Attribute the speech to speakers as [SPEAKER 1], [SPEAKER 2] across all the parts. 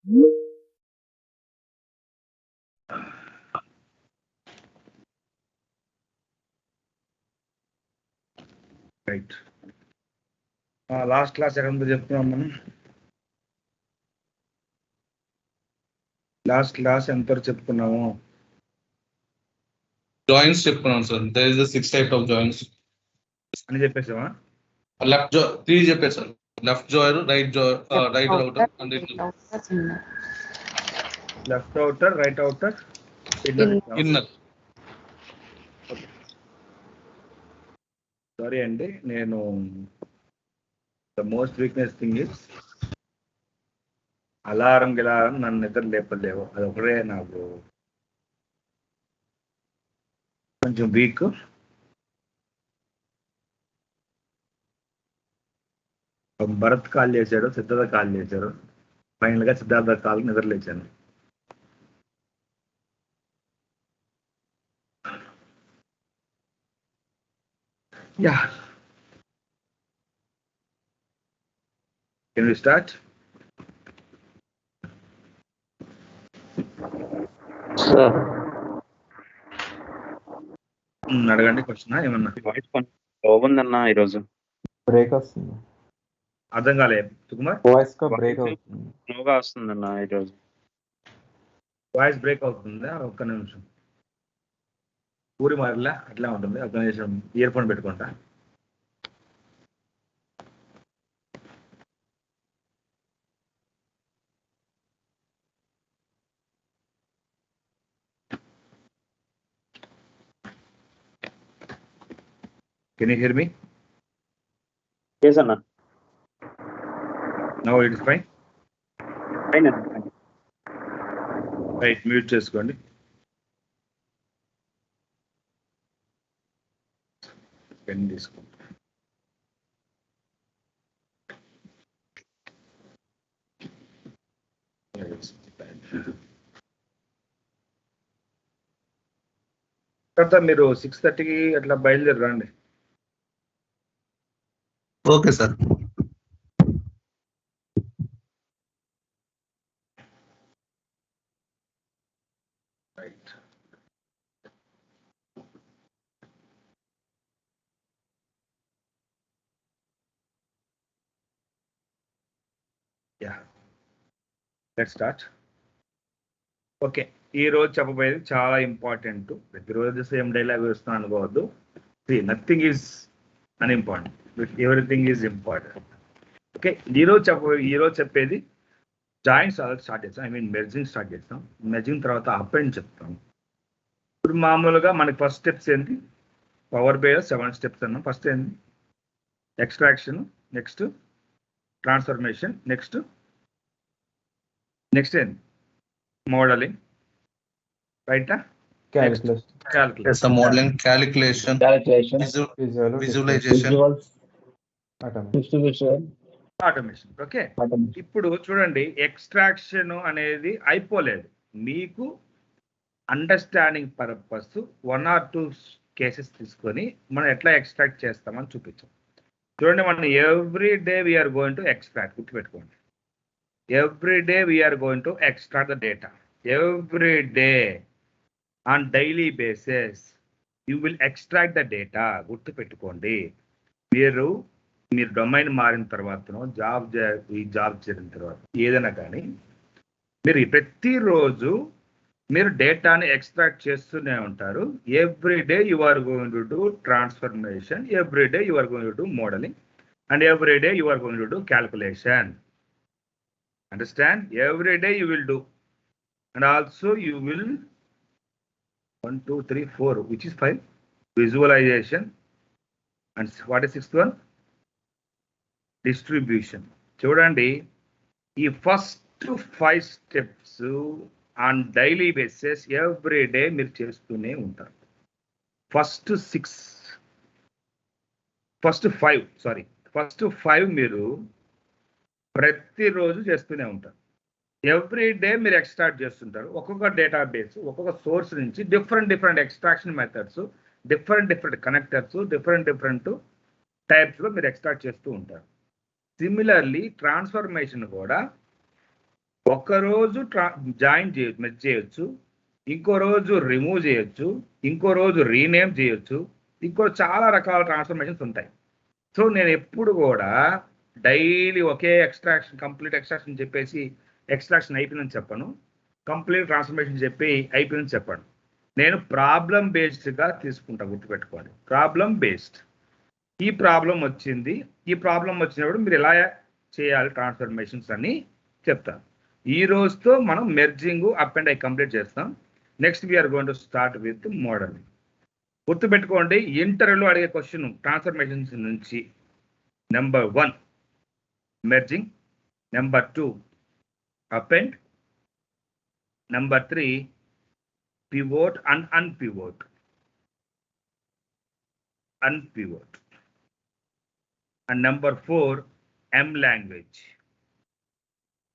[SPEAKER 1] Right. Last class ఎక్కడ ఉందో చెప్తున్నాం మనం. లాస్ట్ క్లాస్ ఎంత చెప్పుకున్నాము?
[SPEAKER 2] జాయింట్స్ చెప్పుకున్నాం sir. There is 6 type of joints
[SPEAKER 1] అని చెప్పేసావా?
[SPEAKER 2] లెఫ్ట్ జా 3 చెప్పేసారు. Left joiner, right joiner, right outer and
[SPEAKER 1] left outer, right outer,
[SPEAKER 2] inner.
[SPEAKER 1] Sorry అండి, నేను the most weakness thing is alarm నన్ను నిద్ర లేపలేవు. అది ఒకటే నాకు కొంచెం వీక్. భరత్ కాల్ చేశాడు, సిద్ధార్థ కాల్ చేశారు. ఫైనల్గా సిద్ధార్థ కాల్ నిద్ర లేచాను. Yeah, can we start? అడగండి క్వశ్చన్. ఏమన్నా
[SPEAKER 3] వాయిస్ బాగుందన్న ఈరోజు
[SPEAKER 4] బ్రేక్ వస్తుంది.
[SPEAKER 1] అర్థం కాలే సుకుమార్.
[SPEAKER 4] వాయిస్ బ్రేక్ అవుతుంది.
[SPEAKER 3] స్లోగా వస్తుందన్న ఈరోజు.
[SPEAKER 1] వాయిస్ బ్రేక్ అవుతుందా? ఒక్క నిమిషం. ఊరి మారిలా అట్లా ఉంటుంది. ఒక్క నిమిషం ఇయర్ ఫోన్ పెట్టుకుంటా. Can you hear me?
[SPEAKER 3] Yes, Anna.
[SPEAKER 1] Now it is fine?
[SPEAKER 3] Fine, Anna.
[SPEAKER 1] Right, mute చేసుకోండి. పెన్ తీసుకోండి. తర్వాత మీరు 6:30కి అట్లా బయలుదేరి రండి.
[SPEAKER 2] Okay sir.
[SPEAKER 1] Right. Yeah, let's start. Okay, ఈ రోజు చెప్పబోయేది చాలా ఇంపార్టెంట్. ప్రతిరోజు సేమ్ డైలాగ్ వేస్తున్నాను అనుకోవద్దు. Nothing is unimportant, everything is important. Okay, ఈరోజు చెప్పేది జాయింట్స్ స్టార్ట్ చేస్తాం. ఐ మీన్ మెర్జింగ్ స్టార్ట్ చేస్తాం. మెర్జింగ్ తర్వాత అపెండ్ చెప్తాం. ఇప్పుడు మామూలుగా మనకి ఫస్ట్ స్టెప్స్ ఏంటి? పవర్ బై 7 స్టెప్స్ అన్నాం. ఫస్ట్ ఏంటి? ఎక్స్ట్రాక్షన్, నెక్స్ట్ ట్రాన్స్ఫర్మేషన్, నెక్స్ట్ ఏంటి? Modelling, right?
[SPEAKER 2] Calculation, modelling, calculation, visualisation,
[SPEAKER 1] automation. Okay, ఇప్పుడు చూడండి, ఎక్స్ట్రాక్షన్ అనేది అయిపోలేదు. మీకు అండర్స్టాండింగ్ పర్పస్ 1 or 2 కేసెస్ తీసుకొని మనం ఎట్లా ఎక్స్ట్రాక్ట్ చేస్తామని చూపించాం. చూడండి, మనం every day we're going to extract. గుర్తుపెట్టుకోండి, every day we're going to extract the data. Every day on daily basis you will extract the data. గుర్తుపెట్టుకోండి, మీరు డొమైన్ మారిన తర్వాతనో జాబ్ చేరిన తర్వాత ఏదైనా కానీ మీరు ప్రతిరోజు మీరు డేటాని ఎక్స్ట్రాక్ట్ చేస్తూనే ఉంటారు. Every day you are going to do transformation, every day you are going to do modelling, and every day you are going to do calculation. Understand? Every day you will do, and also you will 1 2 3 4 which is 5 visualization, and what is 6th one? Distribution. చూడండి, ఈ first 5 steps on daily basis every day మీరు చేస్తూనే ఉంటారు. First 5 మీరు ప్రతిరోజు చేస్తూనే ఉంటారు. Every day మీరు ఎక్స్ట్రాక్ట్ చేస్తుంటారు. ఒక్కొక్క డేటాబేస్, ఒక్కొక్క సోర్స్ నుంచి different extraction methods, different connectors, different టైప్స్లో మీరు ఎక్స్ట్రాక్ట్ చేస్తూ ఉంటారు. సిమిలర్లీ ట్రాన్స్ఫర్మేషన్ కూడా ఒక్కరోజు జాయిన్ చేయొచ్చు, మెర్జ్ చేయొచ్చు, ఇంకో రోజు రిమూవ్ చేయొచ్చు, ఇంకో రోజు రీనేమ్ చేయొచ్చు, ఇంకో చాలా రకాల ట్రాన్స్ఫర్మేషన్స్ ఉంటాయి. సో నేను ఎప్పుడు కూడా డైలీ ఒకే ఎక్స్ట్రాక్షన్, కంప్లీట్ ఎక్స్ట్రాక్షన్ చెప్పేసి ఎక్స్ట్రాక్షన్ అయిపోయిందని చెప్పను, కంప్లీట్ ట్రాన్స్ఫర్మేషన్ చెప్పి అయిపోయిందని చెప్పాను. నేను ప్రాబ్లం బేస్డ్గా తీసుకుంటా, గుర్తుపెట్టుకోండి. Problem based. ఈ ప్రాబ్లం వచ్చింది, ఈ ప్రాబ్లం వచ్చినప్పుడు మీరు ఎలా చేయాలి ట్రాన్స్ఫర్మేషన్స్ అని చెప్తాను. ఈ రోజుతో మనం merging append I complete చేస్తాం. Next we're going to start with modeling. గుర్తుపెట్టుకోండి, ఇంటర్వ్యూలో అడిగే క్వశ్చన్ ట్రాన్స్ఫర్మేషన్స్ నుంచి number 1 merging, number 2 append, number 3 pivot and unpivot. And number 4 M language.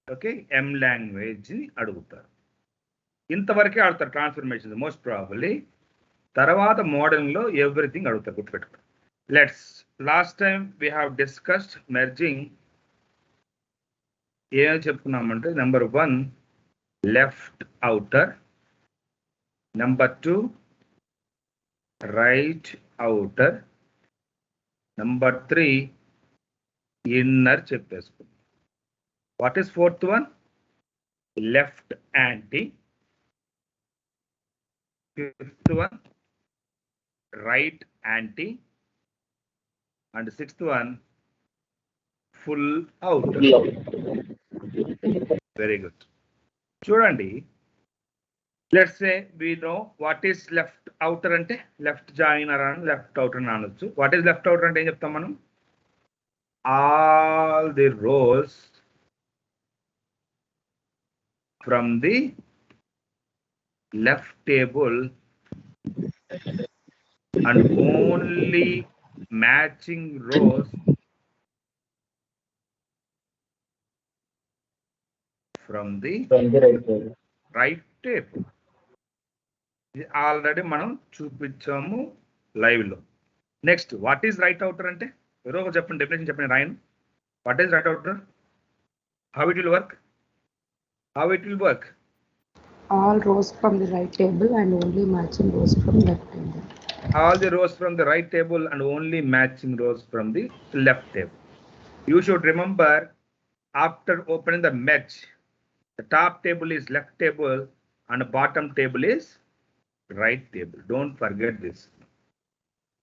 [SPEAKER 1] Okay, M language ని అడుగుతారు. ఇంతవరకే ఆడతారు ట్రాన్స్ఫర్మేషన్ మోస్ట్ ప్రాబబ్లీ. తర్వాత మోడలింగ్ లో ఎవ్రీథింగ్ అడుగుతారు, గుర్తుపెట్టుకోండి. Last time we have discussed merging. ఏం చెప్పుకున్నామంటే number 1 left outer, number 2 right outer, number 3 inner చెప్పేసుకుందాం. What is 4th one? Left anti. 5th one right anti. And 6th one full outer. Very good. చూడండి, let's say we know what is left outer అంటే left joiner అని left outer అని అనొచ్చు. What is left outer అంటే ఏం చెప్తాం మనం? all the rows from the left table and only matching rows from the right table. ఇది already మనం చూపించాము లైవ్ లో. Next what is right outer అంటే ఎవరో చెప్పండి, డెఫినేషన్ చెప్పండి, రాయను. What is right outer? How it will work?
[SPEAKER 5] All rows from the right table and only matching rows from left table.
[SPEAKER 1] All the rows from the right table and only matching rows from the left table. You should remember, after opening the merge, the top table is left table and the bottom table is right table. Don't forget this.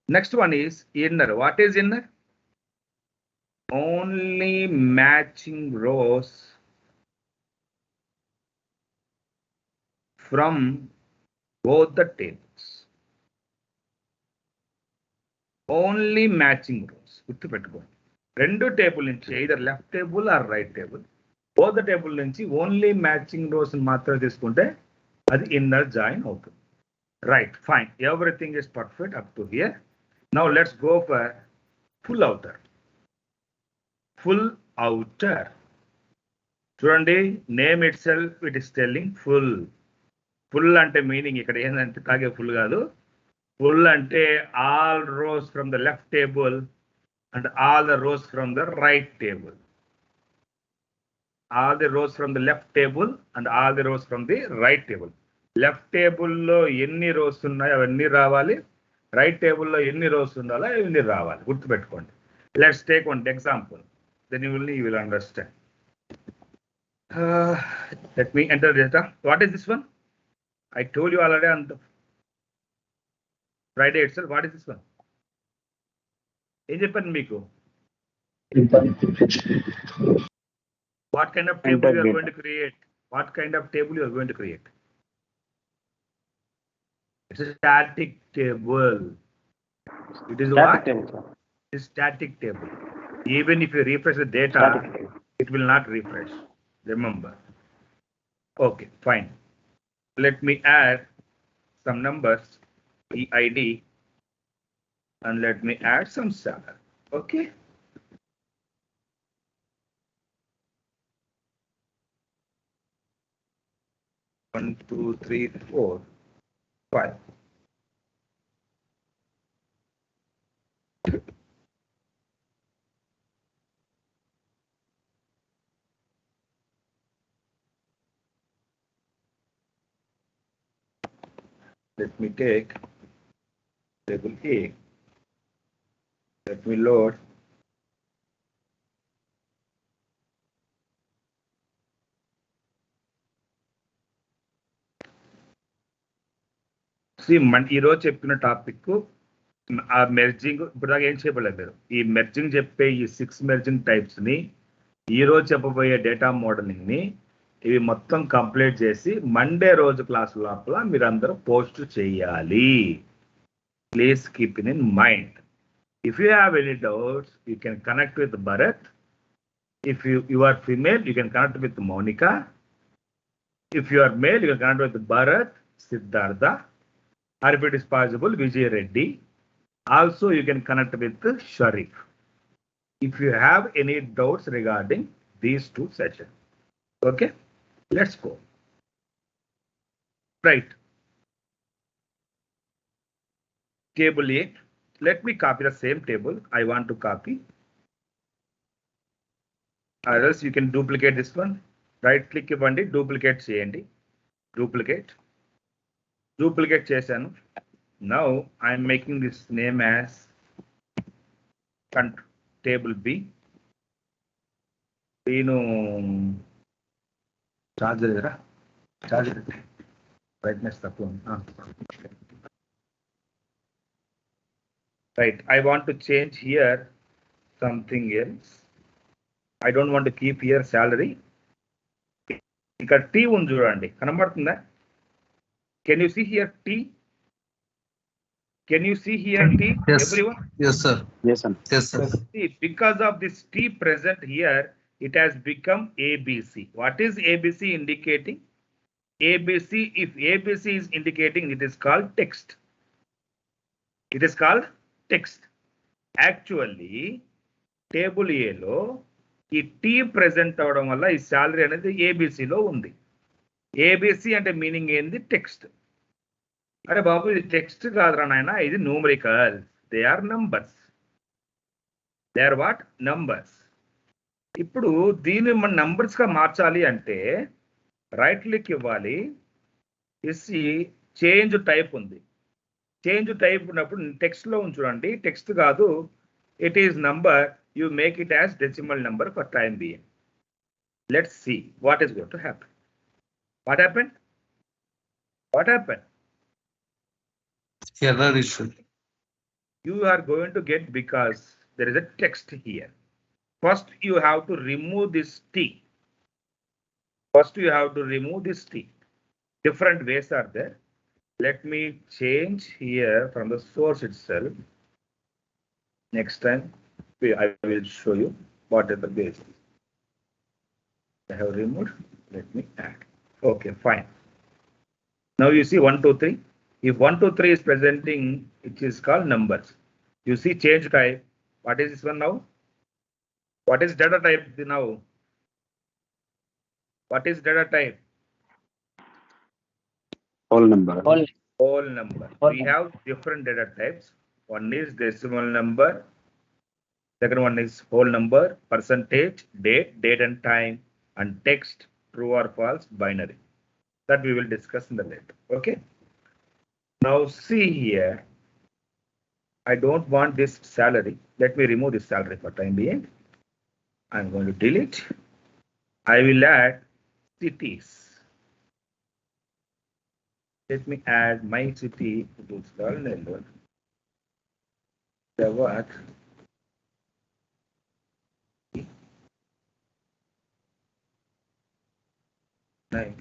[SPEAKER 1] Next one is inner. What is inner? Only matching rows from both the tables. Only matching rows. గుర్తుపెట్టుకోండి, రెండు table నుంచి either left table or right table, both the table నుంచి only matching rows మాత్రమే తీసుకుంటే అది inner join అవుతుంది. Right, fine, everything is perfect up to here. Now let's go for full outer. Full outer చూడండి, name itself it is telling full. Full అంటే meaning ఇక్కడ ఏంటంటే తాగే ఫుల్ కాదు. ఫుల్ అంటే all rows from the left table and all the rows from the right table. All the rows from the left table and all the rows from the right table. Left టేబుల్లో ఎన్ని rose ఉన్నాయో అవన్నీ రావాలి, right టేబుల్లో ఎన్ని rose ఉండాలో అవన్నీ రావాలి, గుర్తుపెట్టుకోండి. Let's take one example, then you will understand. Let me enter data. What is this one? I told you already on the Friday itself. What is this one? ఏం చెప్పాను మీకు? What kind of table you are going to create? What kind of table you are going to create? It's a static table. It is what? It's static table. Even if you refresh the data, it will not refresh. Remember. Okay, fine. Let me add some numbers, EID, and let me add some salary. Okay. One, two, three, 4, 5. Let me take table A. Let me load. ఈ రోజు చెప్పిన topic ఆ merging ఇప్పుడు దాకా ఏం చేయబడలేదు మీరు. ఈ మెర్జింగ్ చెప్పే ఈ 6 మెర్జింగ్ టైప్స్ ని ఈ రోజు చెప్పబోయే డేటా మోడలింగ్ ని ఇవి మొత్తం కంప్లీట్ చేసి మండే రోజు క్లాస్ లోపల మీరు అందరూ పోస్ట్ చేయాలి. Please keep in mind. If you have any doubts you can connect with Bharat. If you are female, you can connect with Monica. If you are male, you can connect with Bharat, Siddhartha, or if it is possible, Vijay Reddy. Also, you can connect with Sharif. If you have any doubts regarding these 2 sessions. Okay, let's go. Right. Table A. Let me copy the same table. I want to copy. Or else you can duplicate this one. Right click ఇవ్వండి, duplicate చేయండి. Duplicate చేశాను. Now I am making this name as table B. నేను charger brightness తక్కువ. Right, I want to change here something else. I don't want to keep here salary. ఇక్కడ T ఉంది చూడండి, కనబడుతుందా? Can you see here T? Can you see here T?
[SPEAKER 2] Yes.
[SPEAKER 1] Everyone?
[SPEAKER 2] Yes, sir.
[SPEAKER 3] Yes, sir.
[SPEAKER 2] Yes, sir.
[SPEAKER 1] See, because of this T present here, it has become ABC. What is ABC indicating? ABC, if ABC is indicating, it is called text. It is called text. Actually, table A లో ఈ tea present అవడం వల్ల ఈ salary అనేది ఏబిసిలో ఉంది. ABC అంటే meaning ఏంది? Text. అరే బాబు ఇది టెక్స్ట్ కాదురా నాయన, ఇది numerical. They are numbers. They are what? Numbers. ఇప్పుడు దీన్ని మన నంబర్స్ గా మార్చాలి అంటే రైట్ క్లిక్ ఇవ్వాలి. ఇసి చేంజ్ టైప్ ఉంది. చేంజ్ టైప్ ఉన్నప్పుడు టెక్స్ట్ లో చూడండి, టెక్స్ట్ కాదు, it is number. You make it as decimal number for time being. Let's see what is going to happen. What happened? What happened?
[SPEAKER 2] Error issue.
[SPEAKER 1] You are going to get, because there is a text here. First, you have to remove this T. First, you have to remove this T. Different ways are there. Let me change here from the source itself. Next time, I will show you what are the bases. I have removed. Let me add. Okay, fine. Now you see 1, 2, 3. If 1, 2, 3 is presenting, it is called numbers. You see change type. What is this one now? What is data type now? What is data type?
[SPEAKER 3] Whole number.
[SPEAKER 1] Whole number. We have different data types. One is decimal number. Second one is whole number, percentage, date and time, and text, true or false, binary. That we will discuss in the later. Okay. Now see here. I don't want this salary. Let me remove this salary for time being. I'm going to delete. I will add cities. Let me add my city. It is called Nellore. The what? Nine.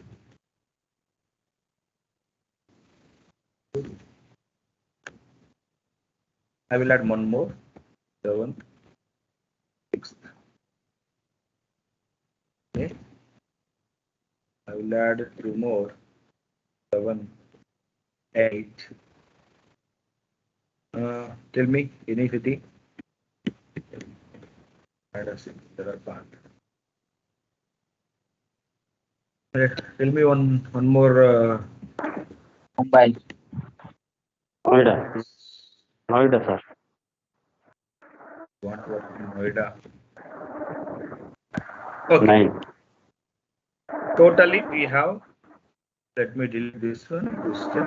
[SPEAKER 1] I will add one more. 7, 6. Okay. I will add 2 more. 7, 8. Tell me any city. Add a city. There are part. Tell me one more.
[SPEAKER 6] Mumbai.
[SPEAKER 3] Noida, sir.
[SPEAKER 1] What Noida? Okay.
[SPEAKER 3] 9.
[SPEAKER 1] Totally we have. Let me delete this one. This step.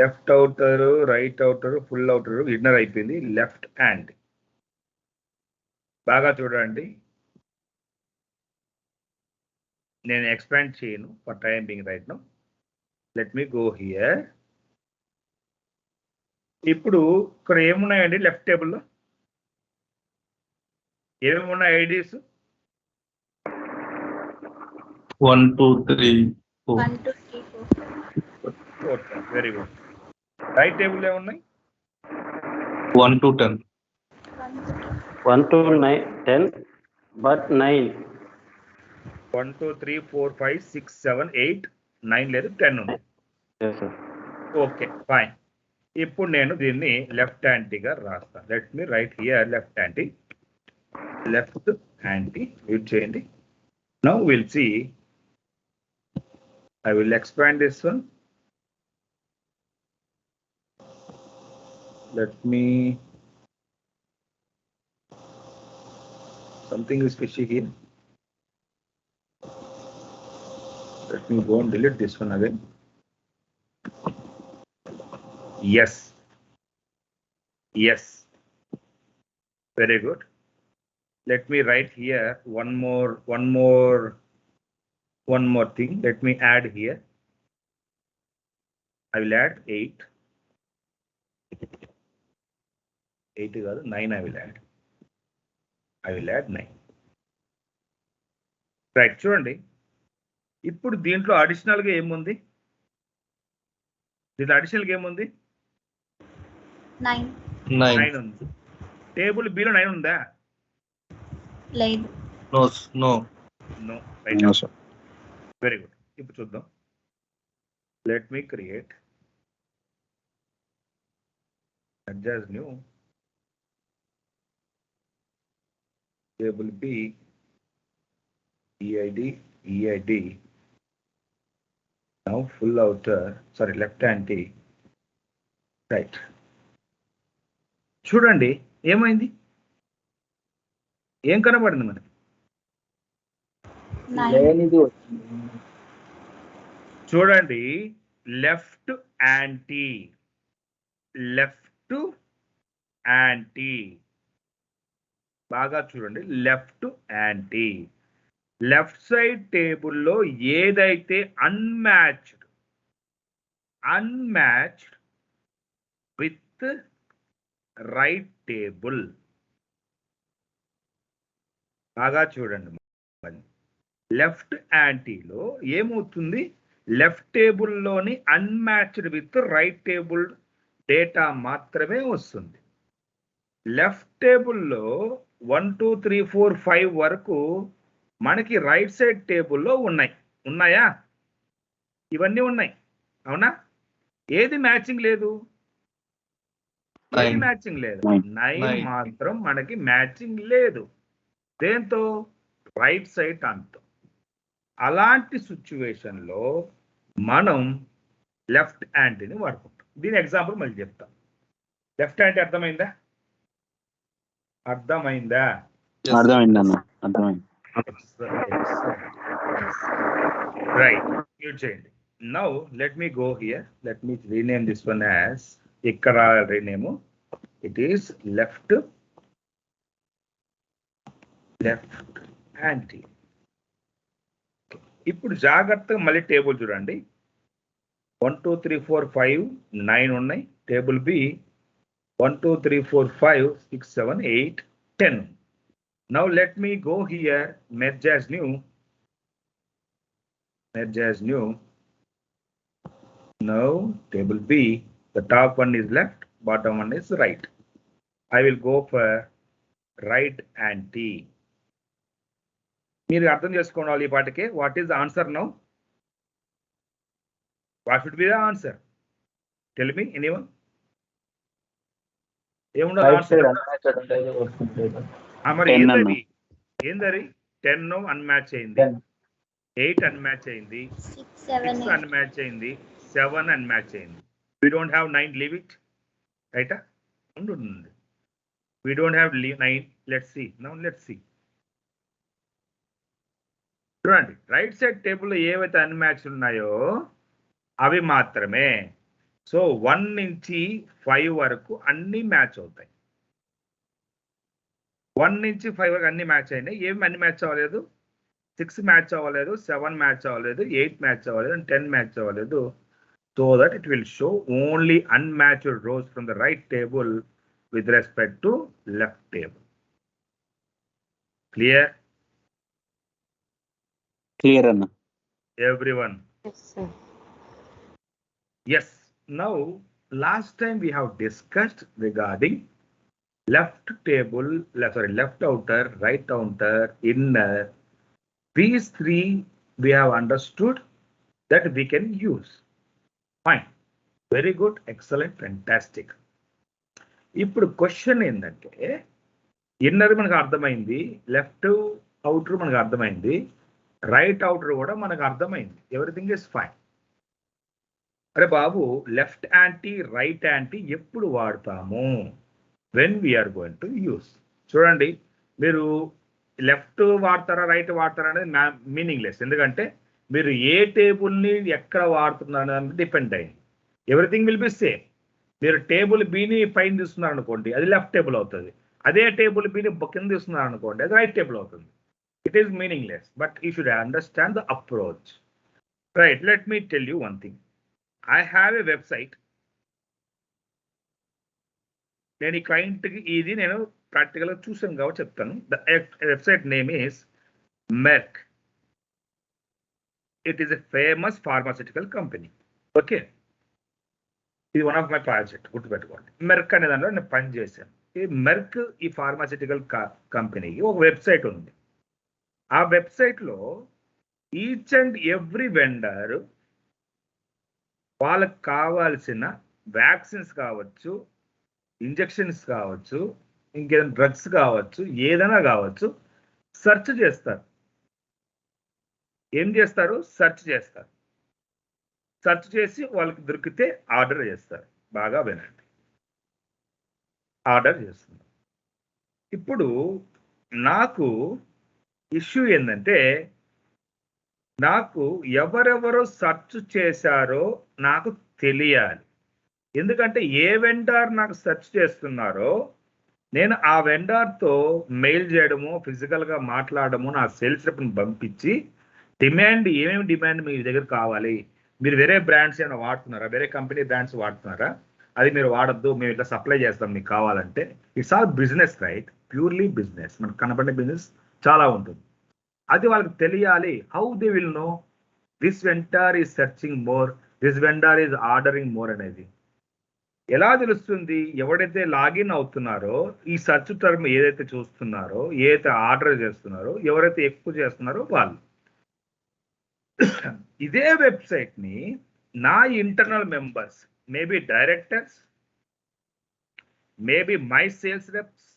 [SPEAKER 1] Left outer, right outer, full outer, inner అయిపోయింది. Left hand బాగా చూడండి. నేను expand చేయను for time being right now. Let me go here. ఇప్పుడు ఇక్కడ ఏమున్నాయండి left టేబుల్లో? ఏమేమి ఉన్నాయి IDs?
[SPEAKER 2] 1, 2, 3, 4.
[SPEAKER 7] 1, 2, 3, 4.
[SPEAKER 1] Very good. Right table ఏమున్నాయి?
[SPEAKER 2] 1 to 10.
[SPEAKER 3] 1 to 9, 10, but 9.
[SPEAKER 1] 1 2 3 4 5 6 7 8 9 లేదు 10 ఉంది.
[SPEAKER 3] Yes, sir.
[SPEAKER 1] Okay fine. ఇప్పుడు నేను దీన్ని లెఫ్ట్ హ్యాండ్గా రాస్తాను. Let me write here left hand. Left hand use చేయండి. Now will see. I will expand this one. Let me. Something is fishy here. Let me go and delete this one again. Yes. Yes. Very good. Let me write here one more thing. Let me add here. I will add 8. 8 is 9. I will add. I will add 9. Right. చూడండి. ఇప్పుడు దీంట్లో అడిషనల్గా ఏముంది? దీంట్లో అడిషనల్గా ఏముంది?
[SPEAKER 7] 9.
[SPEAKER 1] 9 ఉంది. Table below 9 ఉందా?
[SPEAKER 7] లేదు.
[SPEAKER 2] No.
[SPEAKER 1] No. Right.
[SPEAKER 4] No, sir.
[SPEAKER 1] Very good. ఇప్పుడు చూద్దాం. Let me create adjust new table B EID now full outer, sorry, left hand T. Right. చూడండి ఏమైంది? ఏం కనబడింది మనకి?
[SPEAKER 7] 9.
[SPEAKER 6] లేనిది వచ్చింది.
[SPEAKER 1] చూడండి లెఫ్ట్ యాంటీ, లెఫ్ట్ యాంటీ బాగా చూడండి. లెఫ్ట్ యాంటీ లెఫ్ట్ సైడ్ టేబుల్లో ఏదైతే అన్మ్యాచ్డ్ విత్ రైట్ టేబుల్ బాగా చూడండి. లెఫ్ట్ యాంటీలో ఏమవుతుంది? లెఫ్ట్ టేబుల్లోని unmatched with right table data మాత్రమే వస్తుంది. లెఫ్ట్ టేబుల్లో 1 2 3 4 5 వరకు మనకి రైట్ సైడ్ టేబుల్లో ఉన్నాయా? ఇవన్నీ ఉన్నాయి, అవునా? ఏది మ్యాచింగ్ లేదు?
[SPEAKER 2] 9.
[SPEAKER 1] మ్యాచింగ్ లేదు. 9
[SPEAKER 2] 9
[SPEAKER 1] మాత్రం మనకి మ్యాచింగ్ లేదు. దేంతో? రైట్ సైడ్ అంతో. అలాంటి సిచ్యువేషన్లో మనం లెఫ్ట్ హ్యాండ్ని వాడుకుంటాం. దీని ఎగ్జాంపుల్ మళ్ళీ చెప్తాం. లెఫ్ట్ హ్యాండ్ అర్థమైందా?
[SPEAKER 2] Yes.
[SPEAKER 3] అర్థమైందన్న, అర్థమైంది.
[SPEAKER 1] రైట్. యూజ్ చేయండి. Now let me go here. Let me rename this one as, ఇక్కడ rename it is left hand. ఇప్పుడు జాగ్రత్తగా మళ్ళీ టేబుల్ చూడండి. 1 2 3 4 5 9 ఉన్నాయి. Table B 1 2 3 4 5 6 7 8 10. Now let me go here, merge as new. Now table B, the top one is left, bottom one is right. I will go for right and T. మీరు అర్థం చేసుకోవాలి ఈ పాటకే. What is the answer now? What should be the answer? Tell me anyone. ఏముండదు
[SPEAKER 6] right
[SPEAKER 1] answer?
[SPEAKER 6] Side unmatched ఉంటుంది వస్తుంది.
[SPEAKER 1] మరి
[SPEAKER 3] 10 అన్న.
[SPEAKER 1] ఏందది? 10 అన్మ్యాచ్ అయింది,
[SPEAKER 6] 10.
[SPEAKER 1] 8 అన్మ్యాచ్ అయింది,
[SPEAKER 7] 6, 7,
[SPEAKER 1] 6
[SPEAKER 7] 8.
[SPEAKER 1] అన్మ్యాచ్ అయింది, 7 అన్మ్యాచ్ అయింది. We don't have 9, leave it. రైటా? ఉంటుంది. We don't have 9. Let's see. Now let's see. చూడండి రైట్ సైడ్ టేబుల్లో ఏవైతే అన్మ్యాచ్ ఉన్నాయో అవి మాత్రమే. సో 1 నుంచి 5 వరకు అన్ని మ్యాచ్ అవుతాయి. 1 నుంచి 5 వరకు అన్ని మ్యాచ్ అయినాయి. ఏమి అన్ని మ్యాచ్ అవ్వలేదు? 6 మ్యాచ్ అవ్వలేదు, 7 మ్యాచ్ అవ్వలేదు, 8 మ్యాచ్ అవ్వలేదు, 10 మ్యాచ్ అవ్వలేదు. So that it will show only unmatched rose from the right table with respect to left table. Clear?
[SPEAKER 3] Clear, Anna.
[SPEAKER 1] Everyone?
[SPEAKER 5] Yes, sir.
[SPEAKER 1] Yes. Now, last time we have discussed regarding left table, left outer, right outer, inner. These three we have understood that we can use. Fine. Very good, excellent, fantastic. ఇప్పుడు question ఏంటంటే inner మనకు అర్థమైంది, left outer మనకు అర్థమైంది, right outer కూడా మనకు అర్థమైంది. Everything is fine. అరే బాబు, లెఫ్ట్ యాంటీ రైట్ యాంటీ ఎప్పుడు వాడతాము? When we are going to use. చూడండి, మీరు లెఫ్ట్ వాడతారా రైట్ వాడతారా అనేది మీనింగ్ లెస్. ఎందుకంటే మీరు ఏ టేబుల్ని ఎక్కడ వాడుతున్నారు అనేది డిపెండ్ అయింది. Everything will be same. మీరు టేబుల్ బిని పైన తీస్తున్నారు అనుకోండి, అది లెఫ్ట్ టేబుల్ అవుతుంది. అదే టేబుల్ బిని కింద తీస్తున్నారు అనుకోండి, అది రైట్ టేబుల్ అవుతుంది. It is meaningless, but you should understand the approach. Right, let me tell you one thing. I have a website. నేను ఈ క్లయింట్కి ఇది నేను ప్రాక్టికల్గా చూసాను కాబట్టి చెప్తాను. The website name is Merck. It is a famous pharmaceutical company. Okay, ఇది వన్ ఆఫ్ మై ప్రాజెక్ట్, గుర్తుపెట్టుకోండి. మెర్క్ అనే దాంట్లో నేను పనిచేశాను. ఈ మెర్క్ ఈ ఫార్మాసిటికల్ కంపెనీకి ఒక వెబ్సైట్ ఉంది. ఆ వెబ్సైట్లో ఈచ్ అండ్ ఎవ్రీ వెండర్ వాళ్ళకి కావాల్సిన వ్యాక్సిన్స్ కావచ్చు, ఇంజెక్షన్స్ కావచ్చు, ఇంకేదైనా డ్రగ్స్ కావచ్చు, ఏదైనా కావచ్చు, సెర్చ్ చేస్తారు. ఏం చేస్తారు? సెర్చ్ చేస్తారు. సెర్చ్ చేసి వాళ్ళకి దొరికితే ఆర్డర్ చేస్తారు. బాగా వినండి, ఆర్డర్ చేస్తున్నారు. ఇప్పుడు నాకు ఇష్యూ ఏంటంటే, నాకు ఎవరెవరో సెర్చ్ చేశారో నాకు తెలియాలి. ఎందుకంటే ఏ వెండర్ నాకు సెర్చ్ చేస్తున్నారో నేను ఆ వెండర్తో మెయిల్ చేయడము, ఫిజికల్గా మాట్లాడము, నా సేల్స్ రిప్ని పంపించి డిమాండ్, ఏమేమి డిమాండ్ మీ దగ్గర కావాలి, మీరు వేరే బ్రాండ్స్ ఏమైనా వాడుతున్నారా, వేరే కంపెనీ బ్రాండ్స్ వాడుతున్నారా, అది మీరు వాడద్దు, మేము ఇట్లా సప్లై చేస్తాం మీకు కావాలంటే. It's all business, right? Purely business. మనకు కనపడే బిజినెస్ చాలా ఉంటుంది. అది వాళ్ళకి తెలియాలి. How they will know this vendor is searching more, this vendor is ordering more అనేది ఎలా తెలుస్తుంది? ఎవడైతే లాగిన్ అవుతున్నారో, ఈ సెర్చ్ టర్మ్ ఏదైతే చూస్తున్నారో, ఏదైతే ఆర్డర్ చేస్తున్నారో, ఎవరైతే ఎక్కువ చేస్తున్నారో వాళ్ళు. ఇదే వెబ్సైట్ ని నా internal members, maybe directors, maybe my sales reps,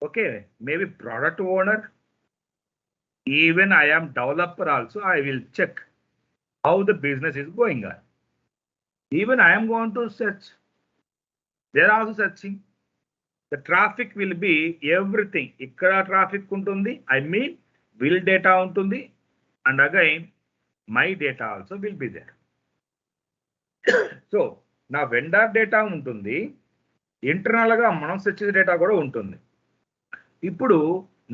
[SPEAKER 1] okay, maybe product owner, even I am developer also, I will check how the business is going on. Even I am going to search. They are also searching. The traffic will be everything. Ikkada traffic untundi. I mean, will data untundi. And again, my data also will be there. So, na vendor data untundi. Internal ga మనం search చేసే data కూడా ఉంటుంది. ఇప్పుడు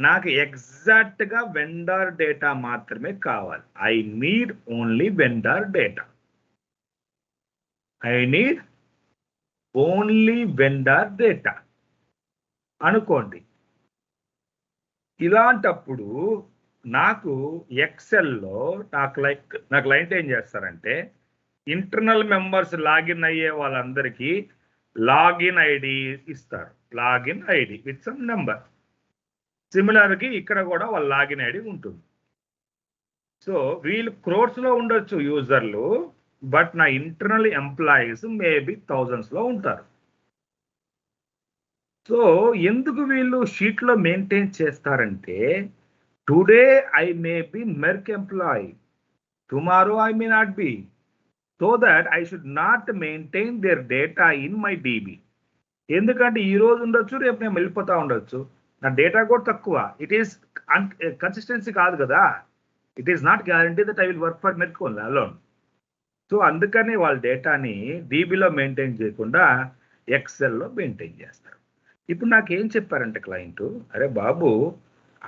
[SPEAKER 1] నాకు exact గా vendor data మాత్రమే కావాలి. I need only vendor data. I need only vendor data అనుకోండి. ఇలాంటప్పుడు నాకు ఎక్సెల్లో నా క్లయింట్ ఏం చేస్తారంటే, ఇంటర్నల్ మెంబర్స్ లాగిన్ అయ్యే వాళ్ళందరికీ లాగిన్ ఐడి ఇస్తారు. Login ID with some number. సిమిలర్గా ఇక్కడ కూడా వాళ్ళ లాగిన్ ఐడి ఉంటుంది. సో వీళ్ళు క్రోర్స్లో ఉండొచ్చు యూజర్లు, బట్ నా ఇంటర్నల్ ఎంప్లాయీస్ మేబీ థౌజండ్స్లో ఉంటారు. సో ఎందుకు వీళ్ళు షీట్లో మెయింటైన్ చేస్తారంటే, today I may be Merck employee, tomorrow I may not be, so that I should not maintain their data in my DB. ఎందుకంటే ఈ రోజు ఉండొచ్చు, రేపు నేను వెళ్ళిపోతా ఉండొచ్చు, నా డేటా కూడా తక్కువ. ఇట్ ఈస్ కన్సిస్టెన్సీ కాదు కదా. It is not guarantee that I will work for Merck only alone. So అందుకని వాళ్ళ డేటాని డీబీలో మెయింటైన్ చేయకుండా ఎక్సెల్లో మెయింటైన్ చేస్తారు. ఇప్పుడు నాకు ఏం చెప్పారంటే క్లయింట్, అరే బాబు,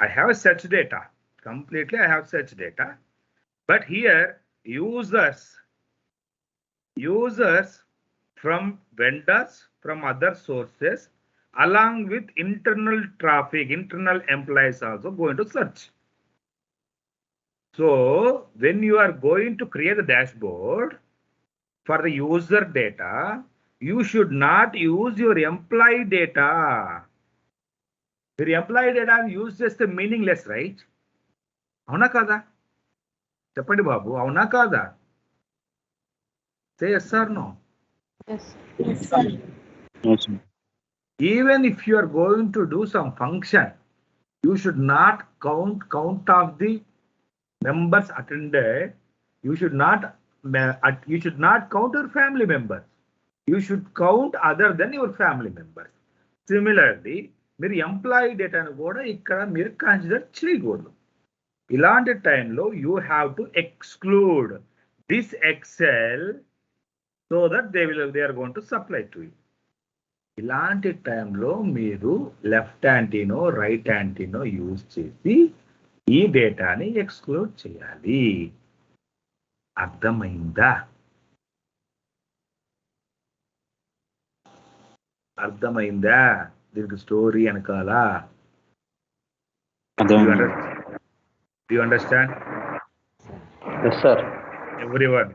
[SPEAKER 1] I have search data, completely I have search data, but here users from vendors, from other sources, along with internal traffic, internal employees also going to search. So when you are going to create the dashboard for the user data, you should not use your employee data. Your employee data use just the meaningless, right? అవునా కాదా? చెప్పండి బాబు, అవునా కాదా? Say yes or no.
[SPEAKER 5] Yes.
[SPEAKER 7] Yes, sir.
[SPEAKER 3] Yes, sir.
[SPEAKER 1] Even if you are going to do some function, you should not count of the members attended. You should not count your family members. You should count other than your family members. Similarly, మీరు employee డేటాను కూడా ఇక్కడ మీరు consider చేయకూడదు. ఇలాంటి టైంలో you have to exclude this excel so that they are going to supply to you. ఇలాంటి టైంలో మీరు లెఫ్ట్ యాంటీనో రైట్ యాంటీనో యూజ్ చేసి ఈ డేటాని ఎక్స్క్లూడ్ చేయాలి. అర్థమైందా? అర్థమైందా? దీనికి స్టోరీ వెనకాల.
[SPEAKER 3] అర్థమైంది.
[SPEAKER 1] Do you understand?
[SPEAKER 3] Yes, sir.
[SPEAKER 1] Everyone.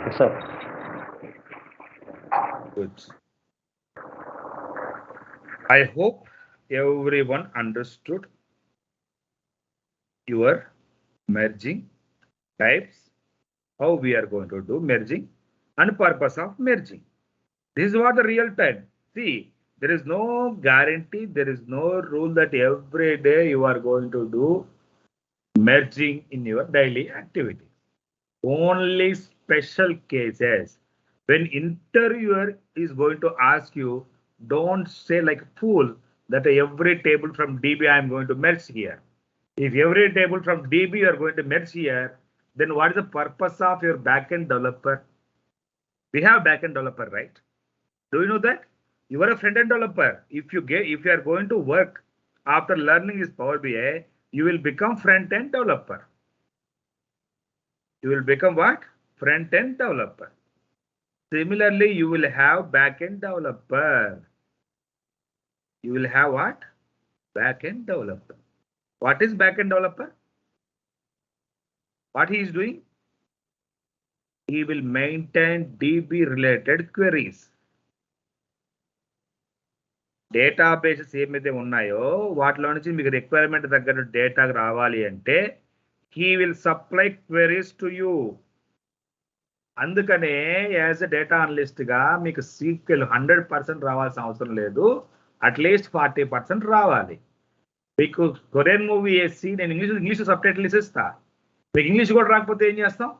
[SPEAKER 3] Yes, sir.
[SPEAKER 1] Good. I hope everyone understood your merging types, how we are going to do merging and purpose of merging. This is what the real time. See, there is no guarantee, there is no rule that every day you are going to do merging in your daily activity. Only special cases. When interviewer is going to ask you, don't say like a fool that every table from DB I am going to merge here. If every table from DB you are going to merge here, then what is the purpose of your backend developer? We have backend developer, right? Do you know that? You are a front-end developer. If you are going to work after learning this Power BI, you will become front-end developer. You will become what? Front-end developer. Similarly, you will have back-end developer. You will have what? Back-end developer. What is back-end developer? What he is doing? He will maintain DB-related queries. Databases ఏమైతే ఉన్నాయో వాటిలో నుంచి మీకు requirement తగ్గట్టు data రావాలి అంటే he will supply queries to you. అందుకనే as a data అనలిస్ట్గా మీకు సీక్వెల్ 100% రావాల్సిన అవసరం లేదు, అట్లీస్ట్ 40% రావాలి. మీకు కొరియన్ మూవీ వేసి నేను ఇంగ్లీష్ సబ్ టైటిల్స్ ఇస్తా, మీకు ఇంగ్లీష్ కూడా రాకపోతే ఏం చేస్తాం?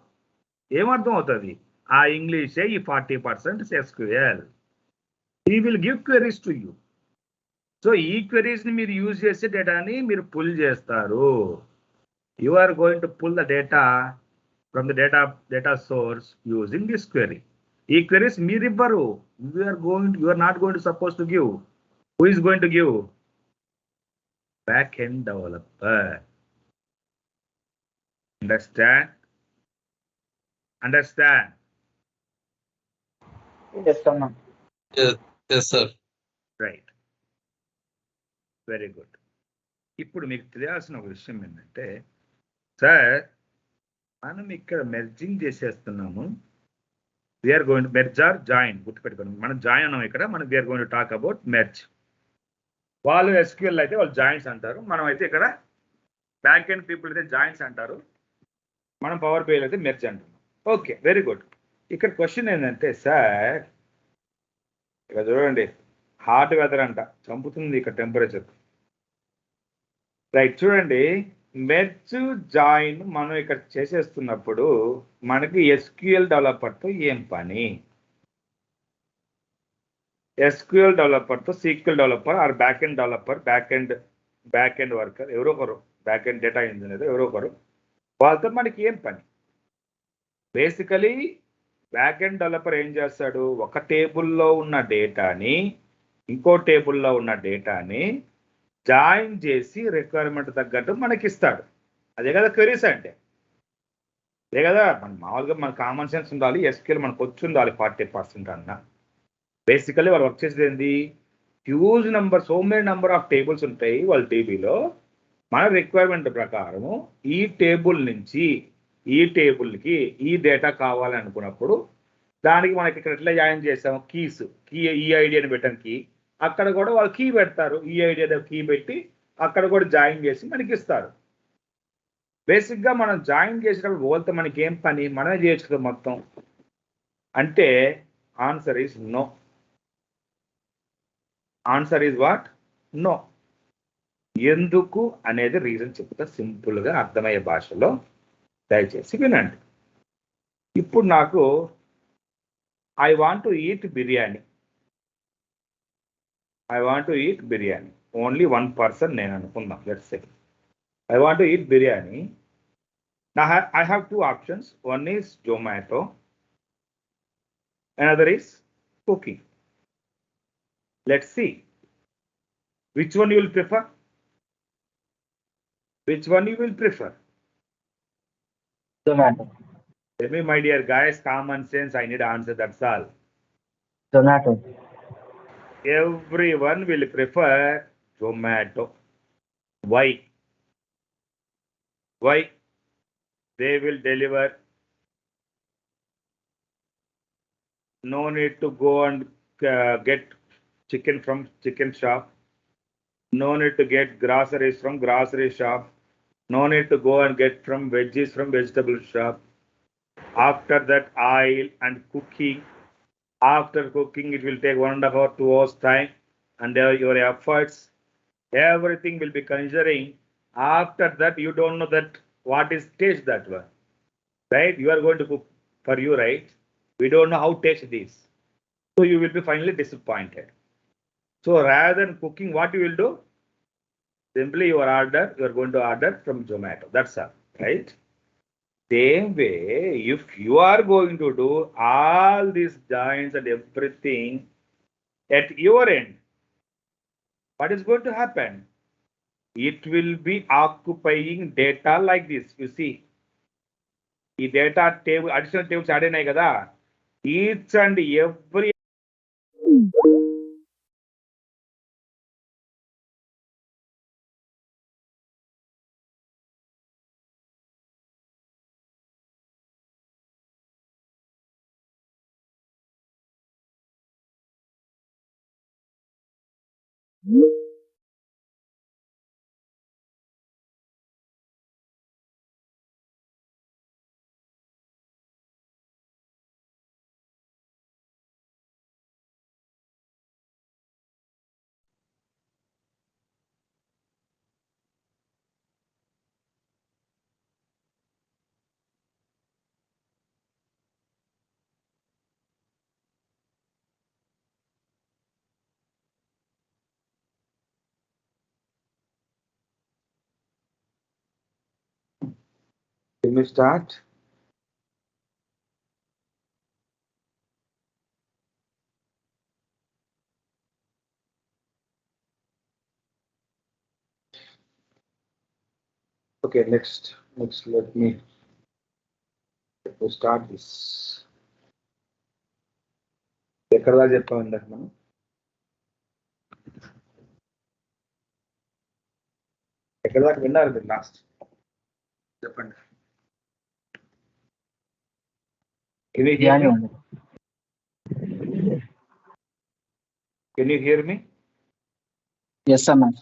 [SPEAKER 1] ఏమర్థం అవుతుంది? ఆ ఇంగ్లీషే ఈ 40% SQL. He will give queries to you. So ఈ క్వెరీస్ని మీరు యూజ్ చేసే డేటాని మీరు పుల్ చేస్తారు. You are going to pull the data from the data source using this query. ఈ క్వెరీస్ మీరు ఇవ్వరు, you are not going to suppose to give. Who is going to give? Back end developer. Understand?
[SPEAKER 6] Yes, sir, ma'am.
[SPEAKER 2] Yes, sir.
[SPEAKER 1] Right, very good. ఇప్పుడు మీకు తెలియాల్సిన ఒక విషయం ఏంటంటే, sir మనం ఇక్కడ మెర్జింగ్ చేసేస్తున్నాము. We're going to merge or join. గుర్తుపెట్టుకోండి, మనం జాయిన్ అన్నాం ఇక్కడ. మనం we're going to talk about merge. వాళ్ళు SQL అయితే వాళ్ళు జాయింట్స్ అంటారు, మనం అయితే ఇక్కడ బ్యాక్ ఎండ్ పీపుల్ అయితే జాయింట్స్ అంటారు, మనం పవర్ బిఐ అయితే మెర్జ్ అంటున్నాం. Okay, very good. ఇక్కడ క్వశ్చన్ ఏంటంటే, సార్ ఇక్కడ చూడండి, హాట్ వెదర్ అంట, చంపుతుంది ఇక్కడ టెంపరేచర్. రైట్, చూడండి, మెర్జ్ జాయిన్ మనం ఇక్కడ చేసేస్తున్నప్పుడు మనకి SQL డెవలపర్తో ఏం పని? SQL డెవలపర్తో SQL developer are back end developer, back end worker ఎవరో ఒకరు, బ్యాక్ ఎండ్ డేటా ఇంజనీర్ ఎవరో ఒకరు, వాళ్ళతో మనకి ఏం పని? బేసికలీ బ్యాక్ ఎండ్ డెవలపర్ ఏం చేస్తాడు, ఒక టేబుల్లో ఉన్న డేటాని ఇంకో టేబుల్లో ఉన్న డేటాని జాయిన్ చేసి రిక్వైర్మెంట్ తగ్గట్టు మనకి ఇస్తాడు. అదే కదా క్వెరీస్ అంటే. అదే కదా మన మామూలుగా మన కామన్ సెన్స్ ఉండాలి, ఎస్క్యూఎల్ మనకు వచ్చి ఉండాలి 40% అన్నా. బేసికలీ వాళ్ళు వర్క్ చేసేది ఏంది, huge number, so many number of tables ఉంటాయి వాళ్ళ టీబీలో. మన రిక్వైర్మెంట్ ప్రకారము ఈ టేబుల్ నుంచి ఈ టేబుల్కి ఈ డేటా కావాలి అనుకున్నప్పుడు దానికి మనకి ఇక్కడ ఎట్లా జాయిన్ చేసాము, కీ ఈ ఐడియాని పెట్టాను కీ, అక్కడ కూడా వాళ్ళు కీ పెడతారు, ఈ ఐడియా కీ పెట్టి అక్కడ కూడా జాయిన్ చేసి మనకి ఇస్తారు. బేసిక్గా మనం జాయిన్ చేసినప్పుడు వాళ్ళతో మనకి ఏం పని, మనమే చేయొచ్చు కదా మొత్తం అంటే answer is no. Answer is what? No. ఎందుకు అనేది రీజన్ చెప్తా సింపుల్గా అర్థమయ్యే భాషలో, దయచేసి వినండి. ఇప్పుడు నాకు I want to eat biryani, I want to eat biryani, only 1 person నేను అనుకుందాం, let's say I want to eat biryani. Now I have 2 options. One is Zomato, another is cooking. Let's see which one you will prefer. Which one you will prefer?
[SPEAKER 6] Zomato.
[SPEAKER 1] Tell me, my dear guys, common sense, I need answer, that's all.
[SPEAKER 6] Zomato.
[SPEAKER 1] Everyone will prefer Zomato. Why? Why? They will deliver. No need to go and get chicken from chicken shop. No need to get groceries from grocery shop. No need to go and get from veggies from vegetable shop. After that, oil and cooking. After cooking, it will take 1.5 or 2 hours time, and your efforts, everything will be considering. After that, you don't know that what is taste that one, right? You are going to cook for you, right? We don't know how taste this, so you will be finally disappointed. So rather than cooking, what you will do? Simply you are going to order from Zomato. That's all, right? Same way, if you are going to do all these joins and everything at your end, what is going to happen? It will be occupying data like this. You see, ఈ data table additional tables add అయినాయి కదా, each and every Can we start? Okay, next let me start this. ఎక్కడ దాకా చెప్పాం ఇందాక మనం? ఎక్కడ దాకా విన్నారు మీరు లాస్ట్? చెప్పండి. Can you hear me? Can you hear me?
[SPEAKER 6] Yes, sir, ma'am.